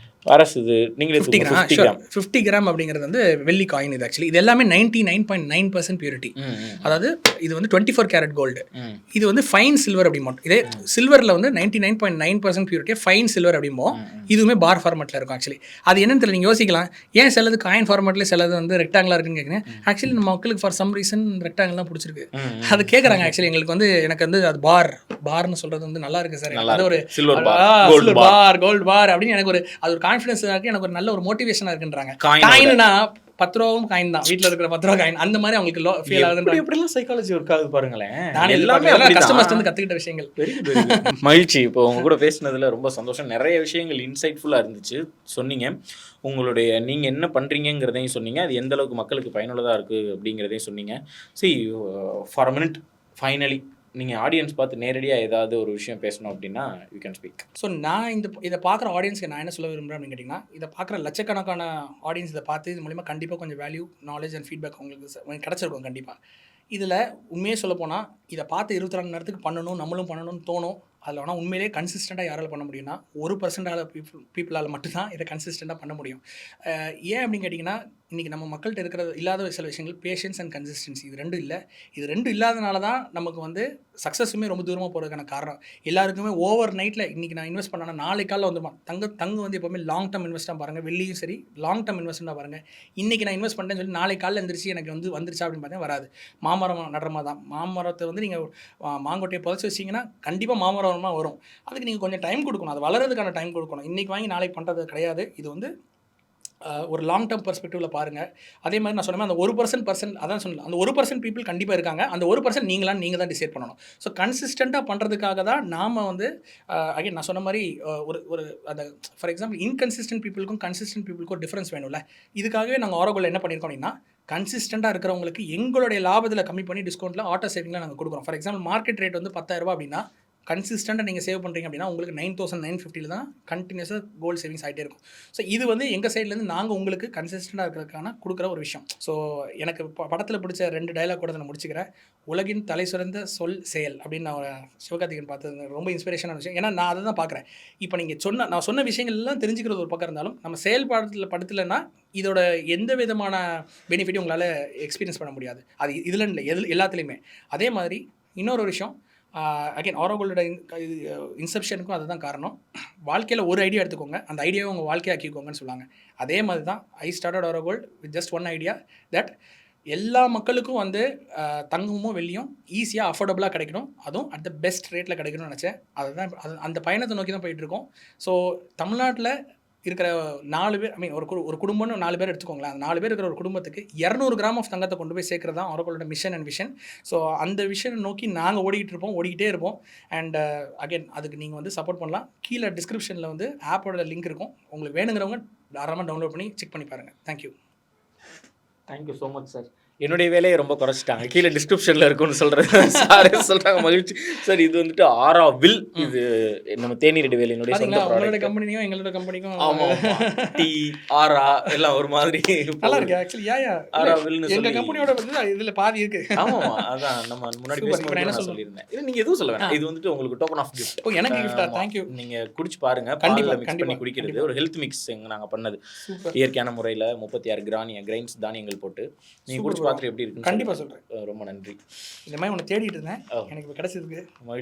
அரசு இது நீங்களே 50 கிராம் 50 கிராம் 50 கிராம் அப்படிங்கிறது வந்து வெள்ளி காயின். இது ஆக்சுவலி இது எல்லாமே 99.9% பியூரிட்டி. அதாவது இது வந்து 24 கேரட் கோல்டு. இது வந்து ஃபைன் சில்வர் அப்படி மட்டும். இதே சில்வரில் வந்து 99.9% பியூரிட்டியாக ஃபைன் சில்வர் அப்படிமோ இதுவுமே பார் ஃபார்மெட்டில் இருக்கும் ஆக்சுவலி. அது என்னன்னு தெரியல, நீங்கள் யோசிக்கலாம் ஏன் சிலது காயின் ஃபார்மெட்லேயே சிலது வந்து ரெக்டாங்கிளாக இருக்குன்னு கேட்குறேன். ஆக்சுவலி நம்ம மக்களுக்கு ஃபார் சம் ரீசன் ரெக்டாங்கிள் தான் பிடிச்சிருக்கு. அது கேட்குறாங்க ஆக்சுவலி. எங்களுக்கு வந்து எனக்கு வந்து அது பார்னு சொல்கிறது வந்து நல்லா இருக்குது சார். அது ஒரு சில்வர் பார் கோல்டு பார் அப்படின்னு எனக்கு ஒரு அது ஒரு கான்ஃபிடன்ஸ் இருக்குது, எனக்கு ஒரு நல்ல ஒரு மோட்டிவேஷனாக இருக்குன்றாங்க. காயின்னா 10 ரூபாவும் காயின் தான், வீட்டில் இருக்கிற 10 ரூபா காயின் அந்த மாதிரி அவங்களுக்கு ஃபீல் ஆகுதுன்ற எப்படிலாம் சைக்காலஜி ஒர்க் ஆகுது பாருங்களேன். நான் எல்லாமே கஸ்டமர்ஸ் வந்து கற்றுக்கிட்ட விஷயங்கள். மகிழ்ச்சி. இப்போ உங்க கூட பேசினதுல ரொம்ப சந்தோஷம். நிறைய விஷயங்கள் இன்சைட்ஃபுல்லாக இருந்துச்சு சொன்னீங்க. உங்களுடைய நீங்கள் என்ன பண்ணுறீங்கிறதையும் சொன்னீங்க, அது எந்த அளவுக்கு மக்களுக்கு பயனுள்ளதாக இருக்குது அப்படிங்கிறதையும் சொன்னீங்க. ஃபார் அ மினிட் ஃபைனலி நீங்கள் ஆடியன்ஸ் பார்த்து நேரடியாக ஏதாவது ஒரு விஷயம் பேசணும் அப்படின்னா யூ கேன் ஸ்பீக். ஸோ நான் இதை பார்க்குற ஆடியன்ஸ்க்கு நான் என்ன சொல்ல விரும்புகிறேன் அப்படின்னு கேட்டிங்கன்னா, இதை பார்க்குற லட்சக்கணக்கான ஆடியன்ஸ் இதை பார்த்து இது மூலிமா கண்டிப்பாக கொஞ்சம் வேல்யூ நாலேஜ் அண்ட் ஃபீட்பேக் உங்களுக்கு கிடச்சிருக்கும் கண்டிப்பாக. இதில் உண்மையே சொல்ல போனால் இதை பார்த்து 24 மணி நேரத்துக்கு பண்ணணும், நம்மளும் பண்ணணும்னு தோணும். அதில் ஆனால் உண்மையிலே கன்சிஸ்டண்ட்டாக யாரால் பண்ண முடியும்னா 1% பீப்புளால் மட்டும்தான் இதை கன்சிஸ்டண்ட்டாக பண்ண முடியும். ஏன் அப்படின்னு கேட்டிங்கன்னா, இன்றைக்கி நம்ம மக்கள்கிட்ட இருக்கிற இல்லாத சில விஷயங்கள் பேஷன்ஸ் அண்ட் கன்சிஸ்டன்சி, இது ரெண்டும் இல்லை. இது ரெண்டும் இல்லாதனால தான் நமக்கு வந்து சக்ஸஸுமே ரொம்ப தூரமாக போகிறதுக்கான காரணம். எல்லாருக்குமே ஓவர் நைட்டில் இன்றைக்கி நான் இன்வெஸ்ட் பண்ணேன்னா நாளைக்கு காலையில் வந்துருவான். தங்கம் வந்து எப்போவுமே லாங் டர்ம் இன்வெஸ்ட்டாக பாருங்கள், வெள்ளியும் சரி லாங் டர்ம் இன்வெஸ்ட்டாக பாருங்கள். இன்றைக்கி நான் இன்வெஸ்ட் பண்ணேன்னு சொல்லி நாளைக்கு காலையில் எழுந்திரிச்சு எனக்கு வந்து வந்துருச்சா அப்படின்னு பார்த்தீங்கன்னா வராது. மாமரம் நடுறமா தான். மாமரத்தை வந்து நீங்கள் மாங்கொட்டையை புதைச்சி வச்சிங்கன்னா கண்டிப்பாக மாமரமாக வரும். அதுக்கு நீங்கள் கொஞ்சம் டைம் கொடுக்கணும், அது வளர்கிறதுக்கான டைம் கொடுக்கணும். இன்றைக்கி வாங்கி நாளைக்கு பண்ணுறது கிடையாது. இது வந்து ஒரு லாங் டேர்ம் பெர்ஸ்பெக்டிவில் பாருங்கள். அதே மாதிரி நான் சொன்ன அந்த 1% அதான் சொன்னேன், அந்த 1% பீப்புள் கண்டிப்பாக இருக்காங்க. அந்த 1% நீங்கள் தான் டிசைட் பண்ணணும். ஸோ கன்சிஸ்டண்ட்டாக பண்ணுறதுக்காக தான் நாம் வந்து அகைன் நான் சொன்ன மாதிரி ஒரு அந்த ஃபார் எக்ஸாம்பிள் இன்கன்சிஸ்டன்ட் பீப்புளுக்கும் கன்சிஸ்டன்ட் பீப்புளுக்கும் டிஃப்ரென்ஸ் வேணும்ல. இதுக்காகவே நாங்கள் ஆரோகோல்ல என்ன பண்ணியிருக்கோம் அப்படின்னா, கன்சிஸ்டண்ட்டாக இருக்கிறவங்களுக்கு எங்களுடைய லாபத்தில் கம்மி பண்ணி டிஸ்கவுண்ட்டில் ஆட்டோ சேவிங்கில் நாங்கள் கொடுக்குறோம். ஃபார் எக்ஸாம்பிள் மார்க்கெட் ரேட் வந்து 10,000 அப்படின்னா கன்சிஸ்டண்ட்டாக நீங்கள் சேவ் பண்ணுறீங்க அப்படின்னா உங்களுக்கு 9,950 தான் கண்டினியூஸாக கோல்டு சேவிங்ஸ் ஆகிட்டே இருக்கும். ஸோ இது வந்து எங்கள் சைட்லேருந்து நாங்கள் உங்களுக்கு கன்சிஸ்டண்ட்டாக இருக்கிறதுக்கான கொடுக்குற ஒரு விஷயம். ஸோ எனக்கு படத்தில் பிடிச்ச 2 டைலாக் கூட நான் முடிச்சுக்கிறேன். உலகின் தலை சிறந்த சொல் செயல் அப்படின்னு நான் சிவகார்த்திகேயன் பார்த்தது ரொம்ப இன்ஸ்பிரேஷனான விஷயம். ஏன்னா நான் அதை தான் பார்க்குறேன். இப்போ நீங்கள் நான் சொன்ன விஷயங்கள் எல்லாம் தெரிஞ்சுக்கிறது ஒரு பக்கம் இருந்தாலும் நம்ம படுத்தலைன்னா இதோட எந்த விதமான பெனிஃபிட்டும் உங்களால் எக்ஸ்பீரியன்ஸ் பண்ண முடியாது. அது இதில் இல்லை, எல்லாத்துலேயுமே. அதே மாதிரி இன்னொரு விஷயம், அகைன் ஆரோகோல்டோட இன்செப்ஷனுக்கும் அதுதான் காரணம். வாழ்க்கையில் ஒரு ஐடியா எடுத்துக்கோங்க, அந்த ஐடியாவை உங்கள் வாழ்க்கையை ஆக்கிக்கோங்கன்னு சொல்லுவாங்க. அதே மாதிரி தான் I started Auragold with just one idea that எல்லா மக்களுக்கும் வந்து தங்கமும் வெள்ளியும் ஈஸியாக அஃபோர்டபுளாக கிடைக்கணும், அதுவும் அட் த பெஸ்ட் ரேட்டில் கிடைக்கணும்னு நினச்சேன். அதுதான் அந்த பயணத்தை நோக்கி தான் போயிட்டுருக்கோம். ஸோ தமிழ்நாட்டில் இருக்கிற 4 பேர், ஒரு குடும்பம்னு 4 பேர் எடுத்துக்கோங்களேன். அந்த 4 பேர் இருக்கிற ஒரு குடும்பத்துக்கு 200 கிராம் ஆஃப் தங்கத்தை கொண்டு போய் சேர்க்குறது தான் ஆரோகோல்டோட மிஷன் அண்ட் விஷன். ஸோ அந்த விஷனை நோக்கி நாங்கள் ஓடிக்கிட்டே இருப்போம். அண்ட் அகைன் அதுக்கு நீங்கள் வந்து சப்போர்ட் பண்ணலாம். கீழே டிஸ்கிரிப்ஷனில் வந்து ஆப்போட லிங்க் இருக்கும். உங்களுக்கு வேணுங்கிறவங்க தாராளமாக டவுன்லோட் பண்ணி செக் பண்ணி பாருங்கள். Thank you so much sir. என்னுடைய வேலையை ரொம்ப குறைச்சிட்டாங்க. கீழே டிஸ்கிரிப்ஷனில் இருக்குன்னு சொல்கிறது சார் சொல்கிறாங்க. மகிழ்ச்சி சார். இது வந்துட்டு ஆராவில், இது நம்ம தேநீர் வேலையினுடைய உங்களோட கம்பெனியும் எங்களோட கம்பெனிக்கும் ஆமாம் டீ ஆரா எல்லாம் ஒரு மாதிரி நல்லா இருக்கு ஆக்சுவலி. ஆராவில்னு எங்கள் கம்பெனியோட வந்து இதில் பாதி இருக்கு. ஆமாம், அதான் நம்ம முன்னாடி என்ன சொல்லியிருந்தேன். இது நீங்கள் எதுவும் சொல்ல வேணாம். இது வந்துட்டு உங்களுக்கு டோக்கன் ஆஃப் கிஃப்ட். எனக்கு கிஃப்டா? தேங்க்யூ. நீங்கள் குடிச்சு பாருங்க. கண்டிப்பாக மிக்ஸ் பண்ணி குடிக்கிறது ஒரு ஹெல்த் மிக்ஸ் நாங்கள் பண்ணது இயற்கையான முறையில் 36 கிரைன்ஸ் தானியங்கள் போட்டு நீங்கள் குடிச்சு பார்த்துட்டு எப்படி இருக்கு கண்டிப்பாக சொல்கிறேன். ரொம்ப நன்றி. இந்த மாதிரி ஒன்று தேடிட்டு இருந்தேன், எனக்கு இப்போ கிடைச்சிருக்கு.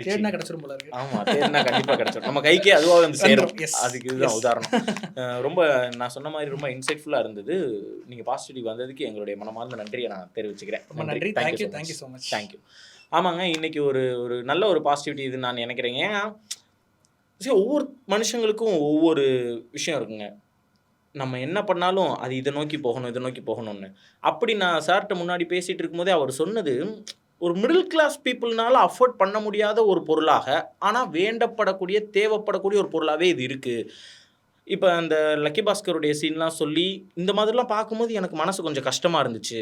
தேடினா கிடைச்சிரும் போல இருக்கு. ஆமாம், தேடினா கண்டிப்பாக கிடைச்சிரும். நம்ம கைக்கே அதுவாக வந்து சேரும். அதுக்கு இதுதான் உதாரணம். ரொம்ப நான் சொன்ன மாதிரி ரொம்ப இன்சைட்ஃபுல்லாக இருந்தது. நீங்கள் பாசிட்டிவ் வந்ததுக்கு எங்களுடைய மனமார்ந்த நன்றியை நான் தெரிவிச்சுக்கிறேன். நன்றி. Thank you so much. தேங்க்யூ. ஆமாங்க, இன்னைக்கு ஒரு நல்ல ஒரு பாசிட்டிவிட்டி இது நான் நினைக்கிறேங்க. ஏன்னா ஒவ்வொரு மனுஷங்களுக்கும் ஒவ்வொரு விஷயம் இருக்குங்க. நம்ம என்ன பண்ணாலும் அது இதை நோக்கி போகணும்னு. அப்படி நான் சார்கிட்ட முன்னாடி பேசிகிட்டு இருக்கும்போதே அவர் சொன்னது, ஒரு மிடில் கிளாஸ் பீப்புள்னால அஃபோர்ட் பண்ண முடியாத ஒரு பொருளாக, ஆனால் வேண்டப்படக்கூடிய தேவைப்படக்கூடிய ஒரு பொருளாகவே இது இருக்குது. இப்போ அந்த லக்கி பாஸ்கருடைய சீன்லாம் சொல்லி இந்த மாதிரிலாம் பார்க்கும்போது எனக்கு மனசு கொஞ்சம் கஷ்டமாக இருந்துச்சு.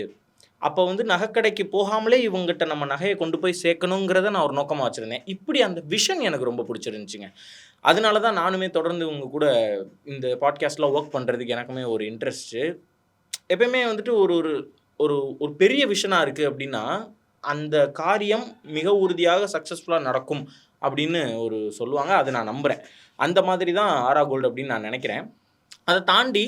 அப்போ வந்து நகைக்கடைக்கு போகாமலே இவங்ககிட்ட நம்ம நகையை கொண்டு போய் சேர்க்கணுங்கிறத நான் ஒரு நோக்கமாக வச்சுருந்தேன். இப்படி அந்த விஷன் எனக்கு ரொம்ப பிடிச்சிருந்துச்சிங்க. அதனால தான் நானுமே தொடர்ந்து உங்கள் கூட இந்த பாட்காஸ்ட்லாம் ஒர்க் பண்ணுறதுக்கு எனக்குமே ஒரு இன்ட்ரெஸ்ட்டு. எப்பயுமே வந்துட்டு ஒரு ஒரு ஒரு பெரிய விஷனாக இருக்குது அப்படின்னா அந்த காரியம் மிக உறுதியாக சக்ஸஸ்ஃபுல்லாக நடக்கும் அப்படின்னு சொல்லுவாங்க. அதை நான் நம்புகிறேன். அந்த மாதிரி தான் ஆரா கோல்டு அப்படின்னு நான் நினைக்கிறேன். அதை தாண்டி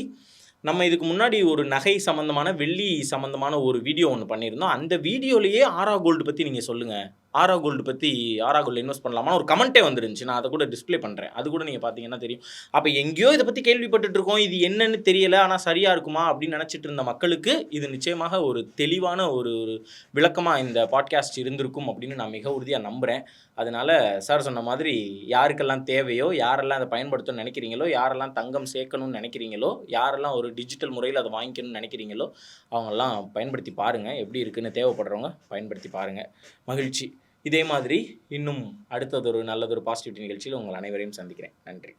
நம்ம இதுக்கு முன்னாடி ஒரு நகை சம்மந்தமான வெள்ளி சம்மந்தமான ஒரு வீடியோ ஒன்று பண்ணியிருந்தோம். அந்த வீடியோலேயே ஆரா கோல்டு பற்றி நீங்கள் சொல்லுங்கள், ஆரா கோல்டு பற்றி, ஆரா கோல்டு இன்வெஸ்ட் பண்ணலாமா ஒரு கமெண்ட்டே வந்துருந்துச்சு. நான் அதை கூட டிஸ்ப்ளே பண்ணுறேன், அது கூட நீங்கள் பார்த்தீங்கன்னா தெரியும். அப்போ எங்கேயோ இதை பற்றி கேள்விப்பட்டுட்டு இருக்கோம், இது என்னன்னு தெரியல, ஆனால் சரியாக இருக்குமா அப்படின்னு நினச்சிட்டு இருந்த மக்களுக்கு இது நிச்சயமாக ஒரு தெளிவான ஒரு விளக்கமாக இந்த பாட்காஸ்ட் இருந்திருக்கும் அப்படின்னு நான் மிக உறுதியாக நம்புகிறேன். அதனால சார் சொன்ன மாதிரி யாருக்கெல்லாம் தேவையோ, யாரெல்லாம் அதை பயன்படுத்தணும்னு நினைக்கிறீங்களோ, யாரெல்லாம் தங்கம் சேர்க்கணும்னு நினைக்கிறீங்களோ, யாரெல்லாம் ஒரு டிஜிட்டல் முறையில் அதை வாங்கிக்கணும்னு நினைக்கிறீங்களோ, அவங்கெல்லாம் பயன்படுத்தி பாருங்கள். எப்படி இருக்குன்னு தேவைப்படுறவங்க பயன்படுத்தி பாருங்கள். மகிழ்ச்சி. இதே மாதிரி இன்னும் அடுத்ததொரு நல்லதொரு பாசிட்டிவிட்டி நிகழ்ச்சியில் உங்கள் அனைவரையும் சந்திக்கிறேன். நன்றி.